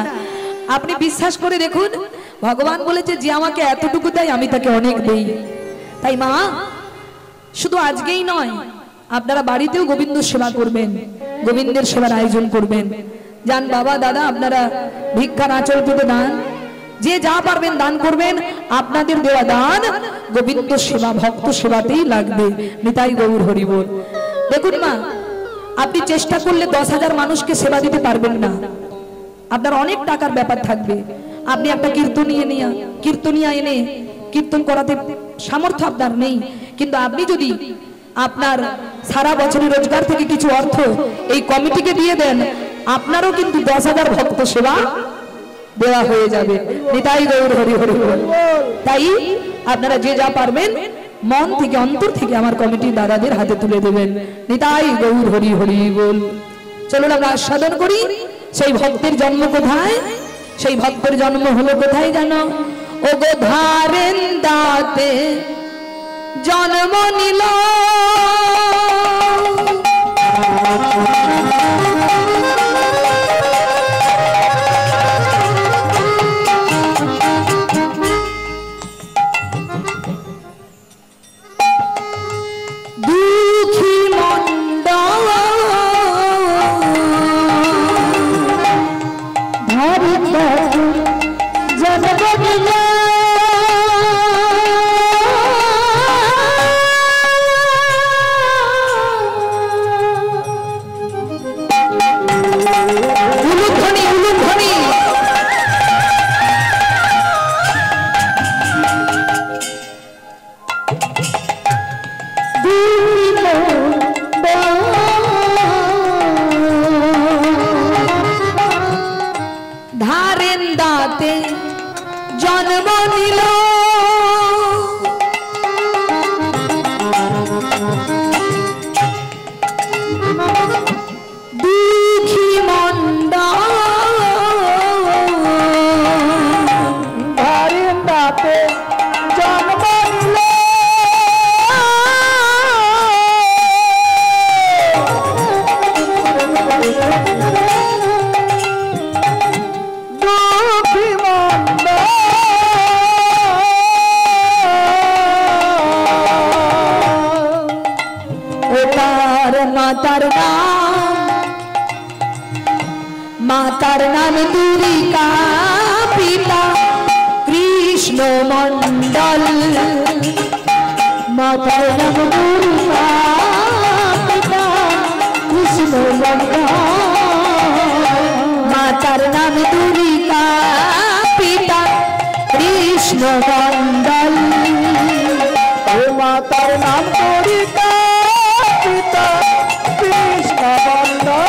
আপনি বিশ্বাস করে দেখুন, ভগবান বলেছে যে আমাকে এতটুকু দেয় আমি তাকে অনেক দেই। তাই মা, শুধু আজকেই নয়, আপনারা বাড়িতেও গোবিন্দ সেবা করবেন, গোবিন্দের সেবার আয়োজন করবেন। যান বাবা দাদা, আপনারা ভিক্ষার আঁচল পেতে দান, যে যা পারবেন দান করবেন। আপনাদের দেওয়া দান গোবিন্দ সেবা, ভক্ত সেবাতেই লাগবে। নিতাই গৌর হরি বল। দেখুন মা, আপনি চেষ্টা করলে 10,000 মানুষকে সেবা দিতে পারবেন না, আপনার অনেক টাকার ব্যাপার থাকবে। আপনি একটা কীর্তনিয়া এনে কীর্তন করাতে সামর্থ্য আপনার নেই, কিন্তু আপনি যদি আপনার সারা বছরের রোজগার থেকে কিছু অর্থ এই কমিটিকে দিয়ে দেন, আপনারও কিন্তু 10,000 ভক্ত সেবা দেওয়া হয়ে যাবে। নিতাই গৌর হরি হরি বল। তাই আপনারা যে যা পারবেন মন থেকে অন্তর থেকে আমার কমিটির দাদাদের হাতে তুলে দেবেন। নিতাই গৌর হরি হরি বল। চলুন আমরা আস্বাদন করি সেই ভক্তের জন্ম কোথায়। সেই ভক্তের জন্ম হলো কোথায় জানো? ও গো ধারেন দাতে জন্ম নিল, দুঃখী মন্ডল ধারেন দাতে জন্ম নিল, ধারেন দাতে জন্ম নিল, দুঃখী মন্ডল ধারেন দাতে জন্ম নিল, দুঃখী মন্ডল ও তার মাতার নাম, মাতার নাম দুরিকা, পিতা কৃষ্ণ মন্ডল, মাতার নাম দুর্গা, পিতা কৃষ্ণ মন্ডল, মাতার নাম দুরিকা, পিতা কৃষ্ণ মন্ডল, ও মাতার নাম দুরিকা, পিতা কৃষ্ণ মন্ডল।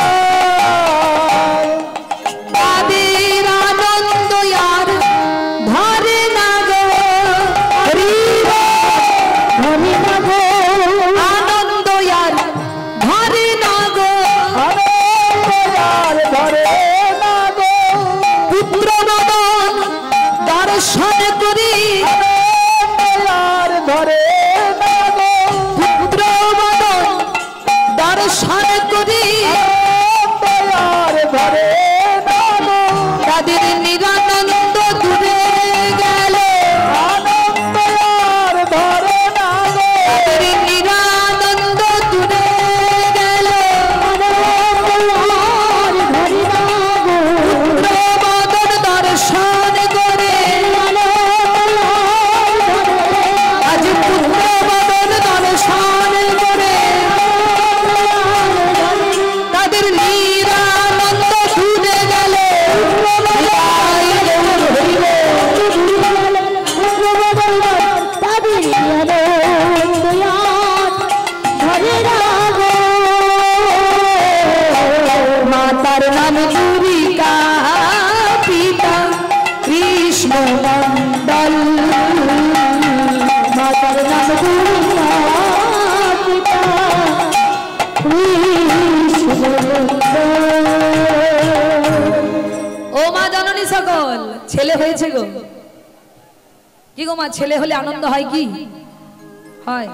কৃষ্ণ মণ্ডল মাতার নাম দুর্গা পিতা কৃষ্ণ মণ্ডল। ও মা জননী সকল, ছেলে হয়েছে গো। কি গো মা, ছেলে হলে আনন্দ হয় কি হয়?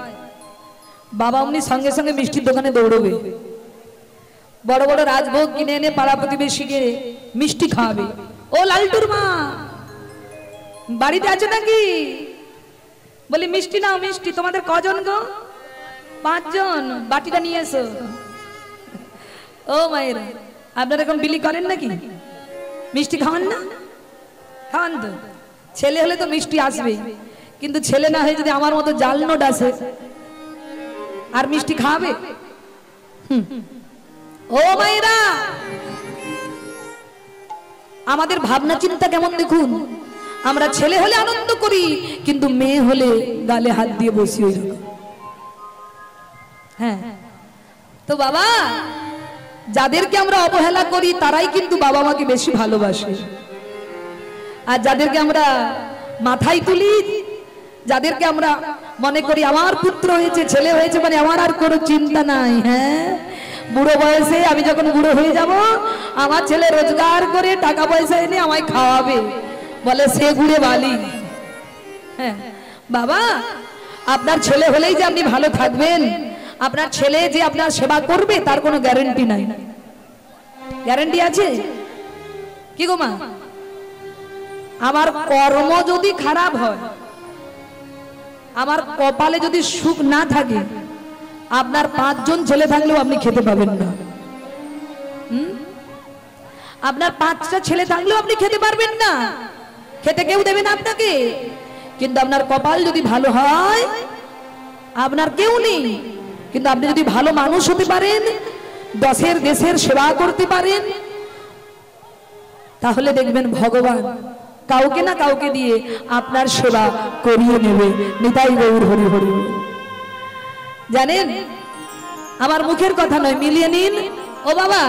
বাবা অমনি সঙ্গে সঙ্গে মিষ্টির দোকানে দৌড়বে, বড় বড় রাজভোগ কিনে এনে পাড়া প্রতিবেশীকে মিষ্টি খাওয়াবে। ও লালটুর মা, বাড়িতে আছো নাকি? বলি মিষ্টি নাও, মিষ্টি। তোমাদের কজন গো? 5 জন। বাটিটা নিয়ে এসো। ও মায়েরা, আপনারা এখন বিলি করেন নাকি? মিষ্টি খাওয়ান না? খাওয়ান তো। ছেলে হলে তো মিষ্টি আসবে, কিন্তু ছেলে না হয়ে যদি আমার মতো জাল নোট আসে আর মিষ্টি খাওয়াবে? ও মায়েরা, আমাদের ভাবনা চিন্তা কেমন দেখুন। আমরা ছেলে হলে আনন্দ করি, কিন্তু মেয়ে হলে গালে হাত দিয়ে বসি ওই রকম। হ্যাঁ, তো বাবা, যাদেরকে আমরা অবহেলা করি তারাই কিন্তু বাবা মাকে বেশি ভালোবাসে। আর যাদেরকে আমরা মাথায় তুলি, যাদেরকে আমরা মনে করি আমার পুত্র হয়েছে, ছেলে হয়েছে, মানে আমার আর কোনো চিন্তা নাই। হ্যাঁ, বুড়ো বয়সে আমি যখন বুড়ো হয়ে যাব, আমার ছেলে রোজগার করে টাকা পয়সা এনে আমায় খাওয়াবে, বলে সে ঘুরে বালি। হ্যাঁ বাবা, আপনার ছেলে হলেই যে আপনি ভালো থাকবেন, আপনার ছেলে যে আপনার সেবা করবে তার কোনো গ্যারান্টি নাই। গ্যারান্টি আছে কি গো মা? আমার কর্ম যদি খারাপ হয়, আমার কপালে যদি সুখ না থাকে, আপনার 5 জন ছেলে থাকলেও আপনি খেতে পাবেন না। আপনার 5টা ছেলে থাকলেও আপনি খেতে পারবেন না, খেতে কেউ দেবে না আপনাকে। কিন্তু আপনার কপাল যদি ভালো হয়, আপনার কেউ নেই, কিন্তু আপনি যদি ভালো মানুষ হতে পারেন, দশের দেশের সেবা করতে পারেন, তাহলে দেখবেন ভগবান কাউকে না কাউকে দিয়ে আপনার সেবা করিয়ে নেবে। নিতাই গৌর হরি হরি। জানেন, আমার মুখের কথা নয়, মিলিয়ে নিন। ও বাবা,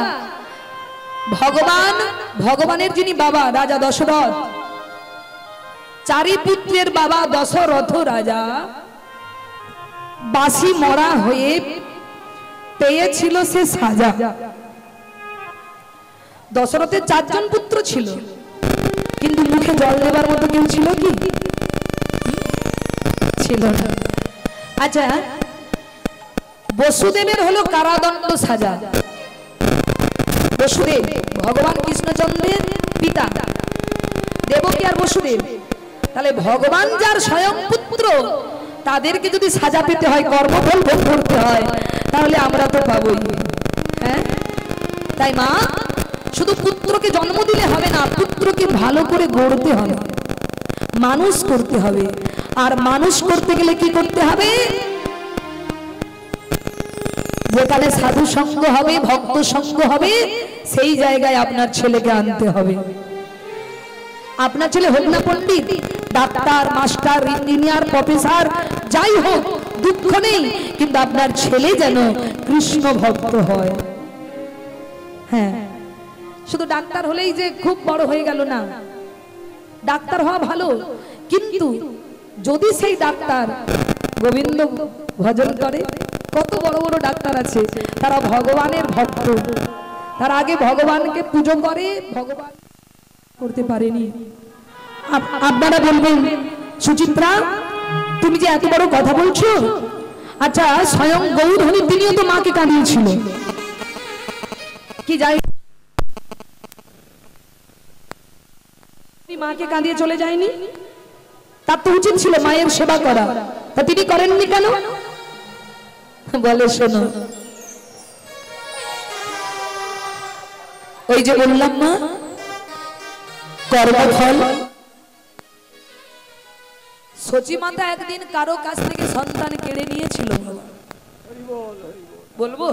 ভগবানের যিনি বাবা, রাজা দশরথ, 4 পুত্রের বাবা দশরথ রাজা বাসি মরা হয়ে পেয়েছিল সে সাজা। দশরথের 4 জন পুত্র ছিল, কিন্তু মুখে জল দেবার মতো কেউ ছিল কি? ছিল না। আচ্ছা, বসুদেবের হলো কারাদণ্ড সাজা। বসুদেব ভগবান কৃষ্ণচন্দ্রের পিতা, দেবকী আর বসুদেব। তাহলে ভগবান যার স্বয়ং পুত্র, তাদেরকে যদি সাজা পেতে হয়, কর্মফল ভোগ করতে হয়, তাহলে আমরা তো পাবই। হ্যাঁ, তাই মা, শুধু পুত্রকে জন্ম দিলে হবে না, পুত্রকে ভালো করে গড়তে হবে, মানুষ করতে হবে। আর মানুষ করতে গেলে কি করতে হবে? যেখানে সাধু সঙ্গ হবে, ভক্ত সঙ্গ হবে, সেই জায়গায় আপনার ছেলেকে আনতে হবে। আপনার ছেলে হোক না পণ্ডিত, ডাক্তার, মাস্টার, ইঞ্জিনিয়ার, প্রফেসর, যাই হোক, দুঃখ নেই, কিন্তু আপনার ছেলে যেন কৃষ্ণ ভক্ত হয়। হ্যাঁ, শুধু ডাক্তার হলেই যে খুব বড় হয়ে গেল না। ডাক্তার হওয়া ভালো, কিন্তু যদি সেই ডাক্তার গোবিন্দ ভজন করে, কত বড় বড় ডাক্তার আছে, তারা ভগবানের ভক্ত, তারা আগে ভগবানকে পুজো করে, ভগবান করতে পারেনি। আপনারা বলবেন, সুচিত্রা তুমি যে এত বড় কথা বলছো, আচ্ছা স্বয়ং গৌর হরি তিনিও তো মাকে কাঁদিয়েছিল, কি যাই মাকে কাঁদিয়ে চলে যায়নি? তার তো উচিত ছিল মায়ের সেবা করা, তা তিনি করেননি কেন? বলে শোনো, ওই যে বললাম না, কর্মফল। সচি মাতা একদিন কারো কাছ থেকে সন্তান কেড়ে নিয়েছিল। বলবো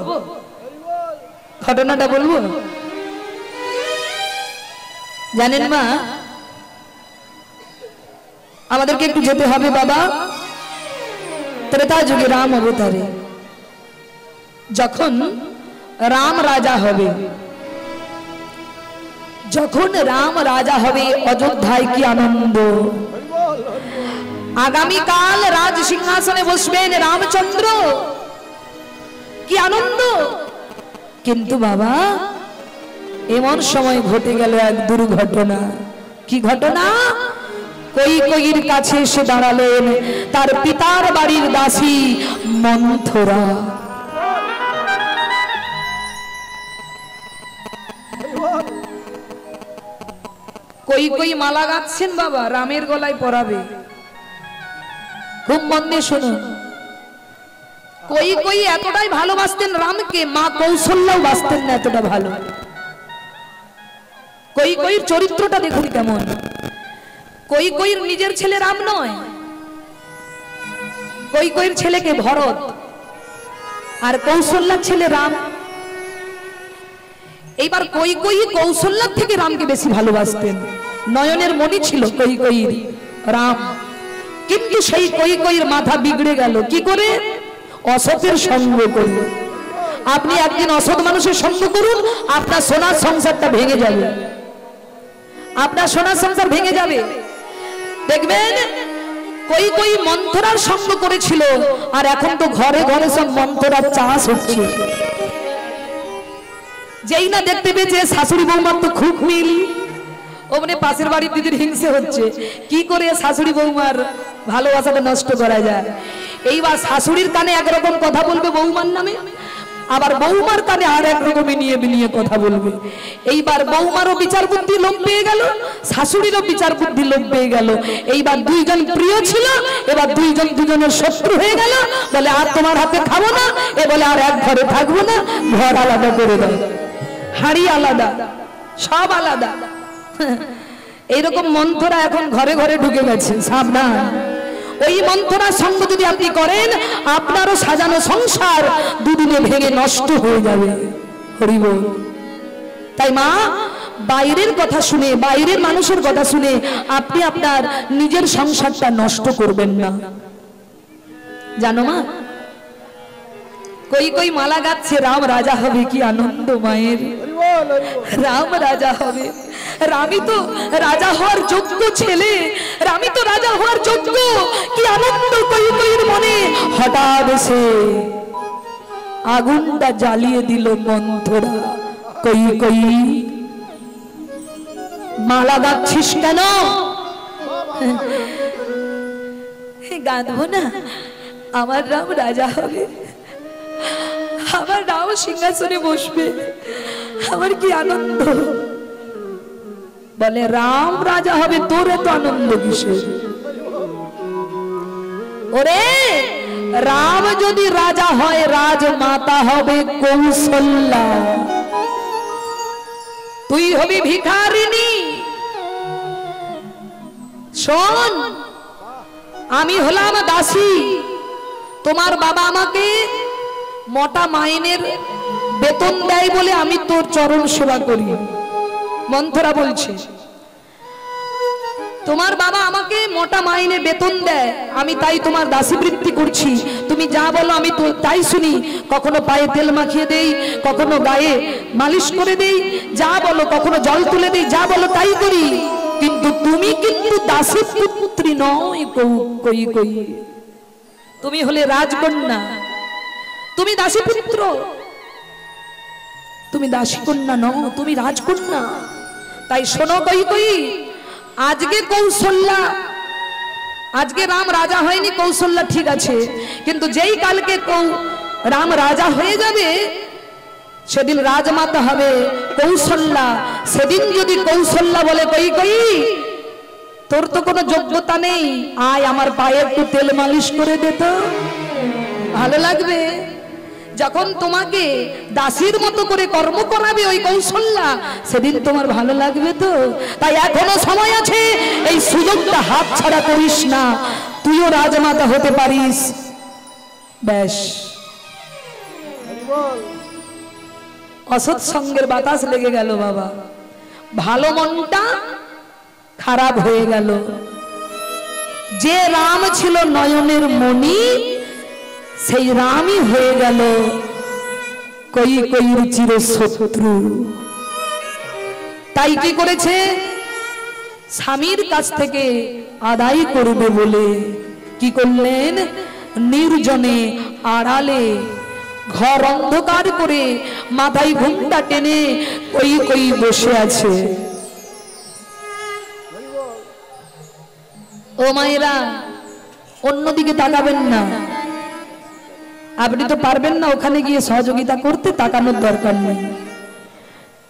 ঘটনাটা? বলবো? জানেন মা, আমাদেরকে একটু যেতে হবে বাবা ত্রেতা যুগে রাম অবতারে। যখন রাম রাজা হবে, যখন রাম রাজা হবে অযোধ্যায় কি আনন্দ। আগামীকাল রাজ সিংহাসনে বসবেন রামচন্দ্র, কি আনন্দ। কিন্তু বাবা এমন সময় ঘটে গেল এক দুর্ঘটনা। কি ঘটনা? কৈকেয়ীর কাছে এসে দাঁড়ালেন তার পিতার বাড়ির দাসী মন্থরা। কৈকেয়ী মালা গাচ্ছেন বাবা, রামের গলায় পরাবে। খুব মন দিয়ে শুনুন, কৈকেয়ী এতটাই ভালোবাসতেন রামকে, মা কৌশল্যাও বাসতেন না এতটা ভালো। কৈকেয়ীর চরিত্রটা দেখুন কেমন। কৈকেয়ীর নিজের ছেলে রাম নয়, কৈকেয়ীর ছেলেকে ভরত, আর কৌশল্যার ছেলে রাম। এইবার কৈকেয়ী কৌশল্যার থেকে রামকে বেশি ভালোবাসতেন। নয়নের মণি ছিল কৈকেয়ীর রাম, কিন্তু সেই কৈকেয়ীর মাথা বিগড়ে গেল কি করে? অসতের সঙ্গ করে। আপনি একদিন অসৎ মানুষের সঙ্গ করুন, আপনার সোনার সংসারটা ভেঙে যাবে, আপনার সোনার সংসার ভেঙে যাবে। দেখবেন কৈকেয়ী মন্থরার সঙ্গ করেছিল, আর এখন তো ঘরে ঘরে সব মন্থরার চাষ হচ্ছে। যেই না দেখতে পেয়েছে শাশুড়ি বৌমার তো খুব মিল, ওমনে পাশের বাড়ির দিদির হিংসে হচ্ছে, কি করে শাশুড়ি বৌমার ভালোবাসাটা নষ্ট করা যায়। এইবার শাশুড়ির কানে একরকম কথা বলবে বৌমার নামে, আবার বৌমার কানে আর এক রকমই নিয়ে বিনিয়ে কথা বলবে। এইবার বৌমারও বিচার বুদ্ধি লোপ পেয়ে গেল, শাশুড়িরও বিচার বুদ্ধি লোপ পেয়ে গেল। এইবার দুইজন প্রিয় ছিল, এবার দুইজন দুজনের শত্রু হয়ে গেল। বলে আর তোমার হাতে খাবো না, এ বলে আর এক ঘরে থাকবো না, ঘর আলাদা করে দাও, হাড়ি আলাদা, সব আলাদা। এইরকম মন্থরা এখন ঘরে ঘরে ঢুকে গেছে, সাবধান। ওই মন্থরার সঙ্গ যদি আপনি করেন, আপনারও সাজানো সংসার দুদিনে ভেঙে নষ্ট হয়ে যাবে। হরি বল। তাই মা, বাইরের কথা শুনে, বাইরের মানুষের কথা শুনে আপনি আপনার নিজের সংসারটা নষ্ট করবেন না, জানো মা। কৈকেয়ী মালা গাচ্ছে, রাম রাজা হবে, কি আনন্দ মায়ের। রাম রাজা হবে, রামই তো রাজা হওয়ার যোগ্য ছেলে, রামই তো রাজা হওয়ার যোগ্য। কি আনন্দ কৈকেয়ীর মনে। হঠাৎ এসে আগুনটা জ্বালিয়ে দিল মন্থরা। কৈকেয়ী, মালা গাচ্ছিস কেন? গাঁথবো না, আমার রাম রাজা হবে, আমার রাম সিংহাসনে বসবে, আমার কি আনন্দ। বলে রাম রাজা হবে, তোর এত আনন্দ কিসের? ওরে, রাম যদি রাজা হয়, রাজমাতা হবে কৌশল্যা, তুই হবি ভিখারিনী। শোন, আমি হলাম দাসী, তোমার বাবা আমাকে মোটা মাইনের বেতন দেয় বলে আমি তোর চরণ সেবা করি। মন্থরা বলছে, তোমার বাবা আমাকে মোটা মাইনে বেতন দেয়, আমি তাই তোমার দাসী বৃত্তি করছি। তুমি যা বলো আমি তো তাই শুনি। কখনো পায়ে তেল মাখিয়ে দেই, কখনো গায়ে মালিশ করে দেই, যা বলো, কখনো জল তুলে দেই, যা বলো তাই করি। কিন্তু তুমি কিন্তু দাসী পুত্রী নয় কৈকেয়ী, তুমি হলে রাজকন্যা, তুমি দাসী পুত্র, তুমি দাসী কন্যা নও, তুমি রাজকন্যা। তাই শোনো কৈকেয়ী, আজকে কৌশল্যা, আজকে রাম রাজা হয়নি, কৌশল্যা ঠিক আছে, কিন্তু যেই কালকে রাম রাজা হয়ে যাবে, সেদিন রাজমাতা হবে কৌশল্যা। সেদিন যদি কৌশল্যা বলে, কৈকেয়ী তোর তো কোনো যোগ্যতা নেই, আয় আমার পায়ে একটু তেল মালিশ করে দে তো, ভালো লাগবে। যখন তোমাকে দাসীর মতো করে কর্ম করাবে ওই কৌশল্যা, সেদিন তোমার ভালো লাগবে তো। তাই এখনো সময় আছে, এই সুযোগটা হাত ছাড়া করিস না, তুইও রাজমাতা হতে পারিস। ব্যাস, অসৎ সঙ্গের বাতাস লেগে গেল বাবা, ভালো মনটা খারাপ হয়ে গেল। যে রাম ছিল নয়নের মণি, সেই রামই হয়ে গেল কৈকেয়ীর চিরশত্রু। তাই কি করেছে, স্বামীর কাছ থেকে আদায় করবে বলে কি করলেন, নির্জনে আড়ালে ঘর অন্ধকার করে মাথায় ঘুমটা টেনে কই কই বসে আছে। ও মায়েরা, অন্যদিকে তাকাবেন না, আপনি তো পারবেন না ওখানে গিয়ে সহযোগিতা করতে, তাকানোর দরকার নেই।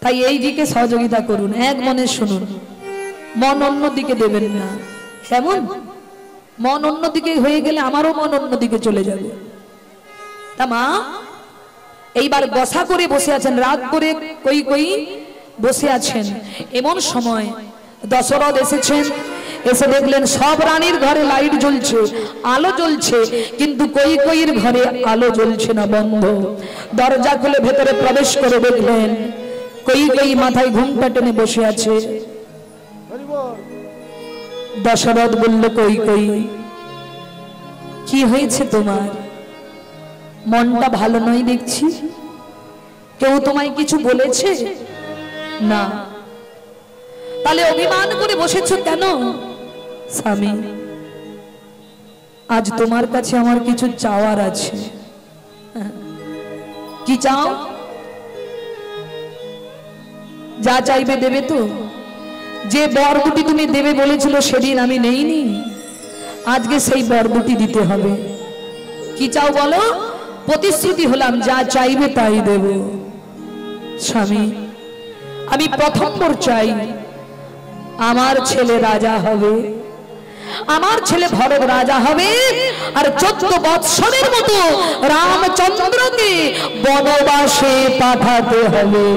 তাই এই দিকে সহযোগিতা করুন, এক মনে শুনুন, মন অন্যদিকে দেবেন না। কেমন? মন অন্যদিকে হয়ে গেলে আমারও মন অন্যদিকে চলে যাবে। তা মা এইবার বসা করে বসে আছেন, রাগ করে কই কই বসে আছেন। এমন সময় দশরথ এসেছেন, এসে দেখলেন সব রানীর ঘরে লাইট জ্বলছে, আলো জ্বলছে, কিন্তু কই কইয়ের ঘরে আলো জ্বলছে না, বন্ধ। দরজা খুলে ভেতরে প্রবেশ করে দেখলেন কই কই মাথায় ঘুমটা টেনে বসে আছে। দশরথ বলল, কই কই কি হয়েছে তোমার? মনটা ভালো নয় দেখছি। কেউ তোমায় কিছু বলেছে? না। তাহলে অভিমান করে বসেছো কেন? স্বামী, আজ তোমার কাছে আমার কিছু চাওয়ার আছে। কি চাও? যা চাইবে দেবে তো? যে বর দুটি তুমি দেবে বলেছিল সেদিন আমি নেইনি, আজকে সেই বর দুটি দিতে হবে। কি চাও বলো? প্রতিশ্রুতি হলাম যা চাইবে তাই দেব। স্বামী, আমি প্রথম বর চাই আমার ছেলে রাজা হবে, আমার ছেলে ভরত রাজা হবে, আর 14 বৎসরের মতো রামচন্দ্রকে বনবাসে পাঠাতে হবে।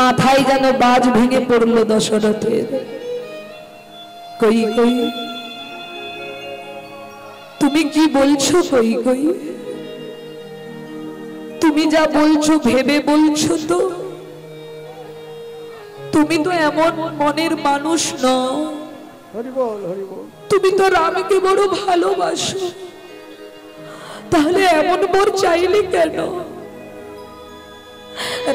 মাথায় যেন বাজ ভেঙে পড়লো দশরথের। কই কই তুমি কি বলছো? কই কই তুমি যা বলছো ভেবে বলছো তো? তুমি তো এমন মনের মানুষ নও। তুমি তো রামকে বড় ভালোবাসো, তাহলে এমন বর চাইলে কেন?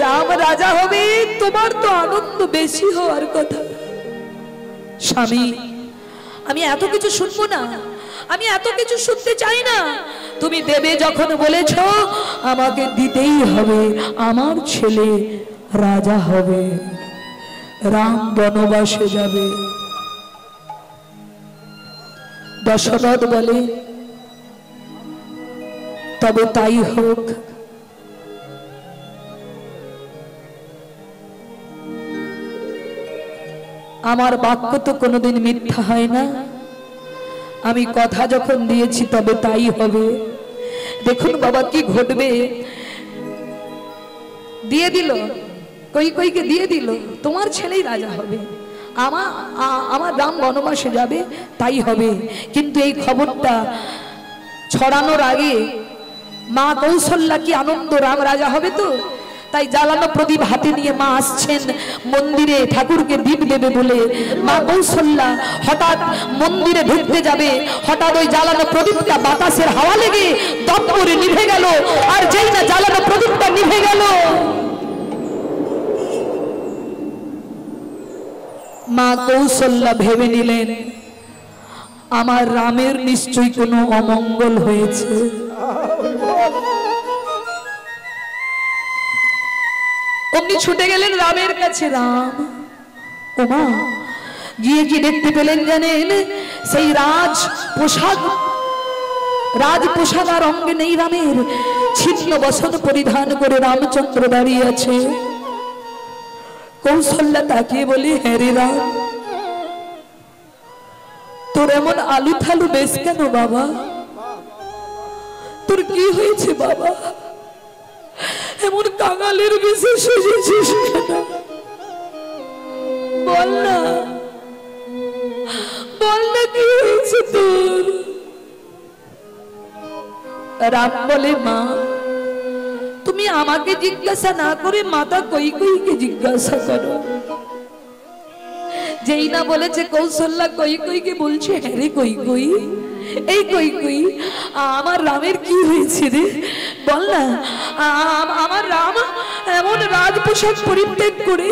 রাম রাজা হবে, তোমার তো আনন্দ বেশি হওয়ার কথা। স্বামী, আমি এত কিছু শুনবো না, আমি এত কিছু শুনতে চাই না। তুমি দেবে যখন বলেছো, আমাকে দিতেই হবে। আমার ছেলে রাজা হবে, রাম বনবাসে যাবে। দশরথ বলে, তবে তাই হোক। আমার বাক্য তো কোনোদিন মিথ্যা হয় না। আমি কথা যখন দিয়েছি তবে তাই হবে। দেখুন বাবা কি ঘটবে। দিয়ে দিল, কই কইকে দিয়ে দিল, তোমার ছেলেই রাজা হবে, আমার রাম বনবাসে যাবে, তাই হবে। কিন্তু এই খবরটা ছড়ানোর আগে মা কৌশল্যা কি আনন্দ, রাম রাজা হবে তো। তাই জ্বালানো প্রদীপ হাতে নিয়ে মা আসছেন মন্দিরে ঠাকুরকে দীপ দেবে বলে। মা কৌশল্যা হঠাৎ মন্দিরে ঢুকতে যাবে, হঠাৎ ওই জ্বালানো প্রদীপটা বাতাসের হাওয়া লেগে দপ করে নিভে গেল। আর যেই না জ্বালানো প্রদীপটা নিভে গেল, মা কৌশল্যা ভেবে নিলেন আমার রামের নিশ্চয়ই কোনো অমঙ্গল হয়েছে। অমনি ছুটে গেলেন রামের কাছে। রাম, ওমা, গিয়ে কি দেখতে পেলেন জানেন? সেই রাজ পোশাক আর অঙ্গে নেই রামের, ছিন্ন বসন পরিধান করে রামচন্দ্র দাঁড়িয়ে আছে। কৌশল্যা তাকিয়ে বলি, হ্যাঁ রে রাম, তোর এমন আলু থালু বেশ কেন বাবা? তোর কি হয়েছে বাবা? এমন কাঙালের বেশে সেজেছিস কেন? বল না, বল না কি হয়েছে তোর? রাম বলে, মা তুমি আমাকে জিজ্ঞাসা না করে মাতা কই কইকে জিজ্ঞাসা করো। যেই না বলেছে কৌশল্যা কই কইকে বলছে, হ্যাঁ রে কই কই, এই কই কই আমার রামের কি হয়েছে রে বল না। আমার রাম এমন রাজ পোশাক পরিত্যাগ করে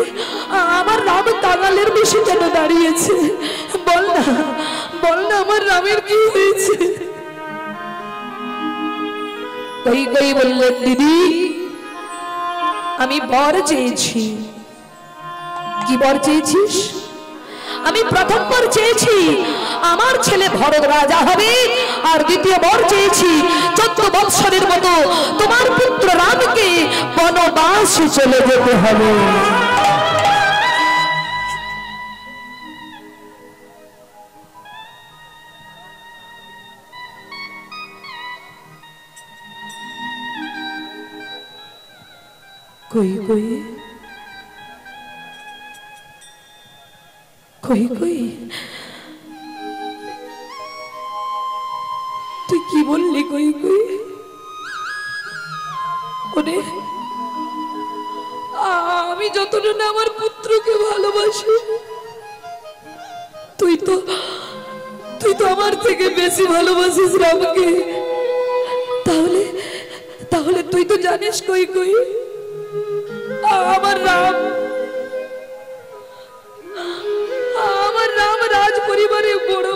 আমার রাম কাঙালের বেশি কেন দাঁড়িয়েছে? বল না বল না আমার রামের কি হয়েছে? কই কই বললেন দিদি আমি বর চেয়েছি। কি বর চেয়েছিস? আমি প্রথম বর চেয়েছি আমার ছেলে ভরত রাজা হবে, আর দ্বিতীয় বর চেয়েছি 14 বৎসরের মতো তোমার পুত্র রামকে বনবাসে চলে যেতে হবে। কই কই কই কই তুই কি বললি? কই কই ওরে আমি যতটা না আমার পুত্রকে ভালোবাসি, তুই তো আমার থেকে বেশি ভালোবাসিস রামকে। তাহলে তাহলে তুই তো জানিস কই কই আমার রাম রাজ পরিবারে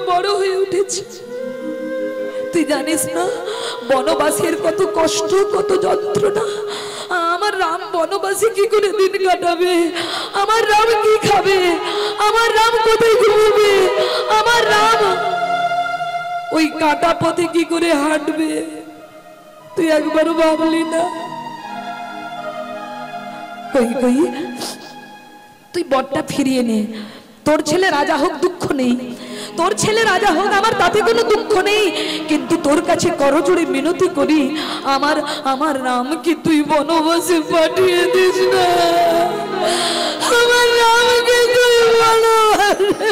বড় হয়ে উঠেছে। তুই জানিস না বনবাসের কত কষ্ট কত যন্ত্রণা। আমার রাম বনবাসে কি করে দিন কাটাবে? আমার রাম কি খাবে? আমার রাম কোথায় ঘুমবে? আমার রাম ওই কাটা পথে কি করে হাঁটবে? তুই একবারও ভাবলি না? কই কই তুই বরটা ফিরিয়ে নে। তোর ছেলে রাজা হোক দুঃখ নেই, তোর ছেলে রাজা হোক আমার তাতে কোনো দুঃখ নেই, কিন্তু তোর কাছে করজোড়ে মিনতি করি আমার রামকে তুই বনবাসে পাঠিয়ে দিস না। আমার রামকে তুই বনবাসে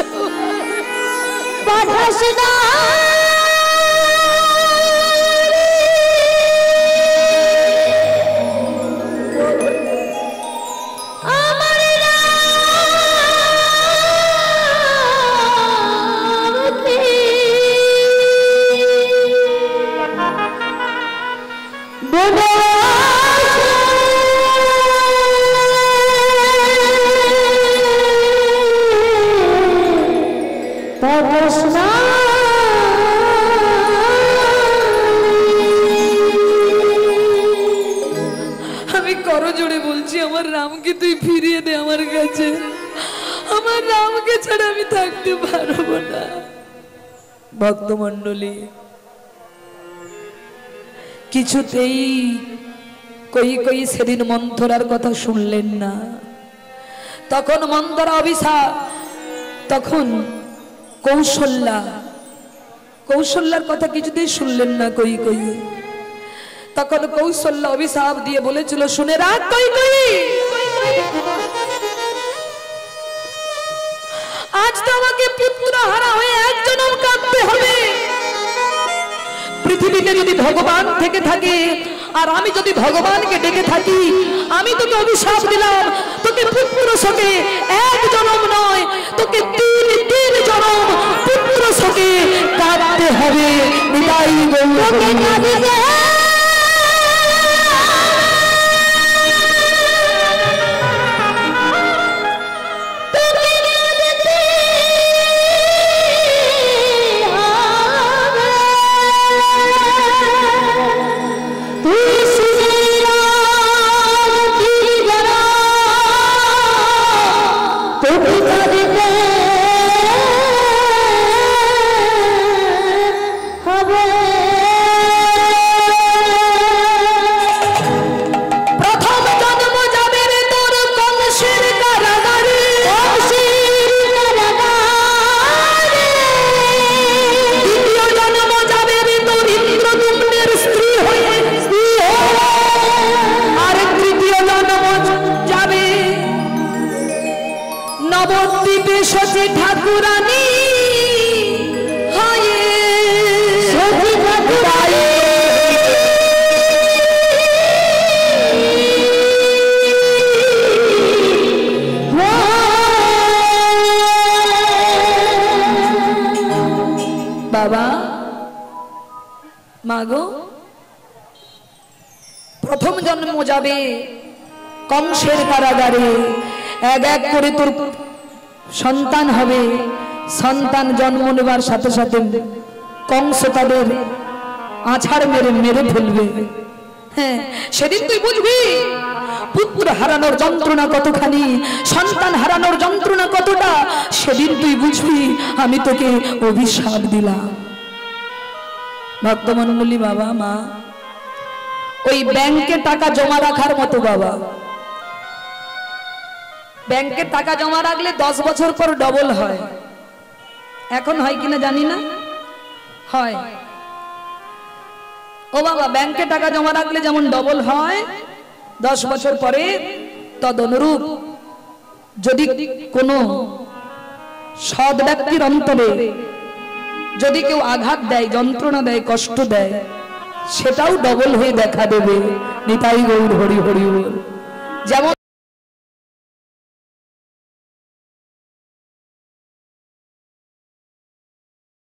পাঠাস না। আমি করজোড়ে বলছি আমার রামকে তুই ফিরিয়ে দে আমার কাছে। আমার রামকে ছাড়া আমি থাকতে পারবো না। ভক্তমণ্ডলী কিছুতেই কই কই সেদিন মন্থরার কথা শুনলেন না। তখন মন্থরা অভিশাপ, তখন কৌশল্যার কথা কিছুতেই শুনলেন না কই কই। তখন কৌশল্যা অভিশাপ দিয়ে বলেছিল শুনে রাখ কই কই, আজ তো আমাকে পুত্র হারা হয়ে একজনও কাঁদতে হবে। পৃথিবীতে যদি ভগবান থেকে থাকে আর আমি যদি ভগবানকে ডেকে থাকি, আমি তোকে অভিশাপ দিলাম তোকে পুত্র শোকে এক জনম নয় তোকে তিন জনম পুত্র শোকে কাঁদতে হবে। নিতাই গৌর ঠাকুরানী হয়ে বাবা মাগো প্রথম জন্ম যাবে কংসের কারাগারে, এক এক করে তোর সন্তান হবে। সন্তান জন্ম নেবার সাথে সাথে কংস তাদের আছাড় মেরে মেরে ফেলবে। হ্যাঁ, সেদিন তুই বুঝবি পুত্র হারানোর যন্ত্রণা কতখানি, সন্তান হারানোর যন্ত্রণা কতটা। সেদিন তুই বুঝবি আমি তোকে অভিশাপ দিলাম। ভক্তমণ্ডলী, বাবা মা, ওই ব্যাংকে টাকা জমা রাখার মতো বাবা। ব্যাংকে টাকা জমা রাখলে 10 বছর পর ডবল হয়। এখন হয় কিনা জানি না, হয়। ও বাবা, ব্যাংকে টাকা জমা রাখলে যেমন ডবল হয় 10 বছর পরে, তদনুরূপ যদি কোনো সৎ ব্যক্তির অন্তরে যদি কেউ আঘাত দেয়, যন্ত্রণা দেয়, কষ্ট দেয়, সেটাও ডবল হয়ে দেখা দেবে। নিতাই গৌর হরি হরি বল। যেমন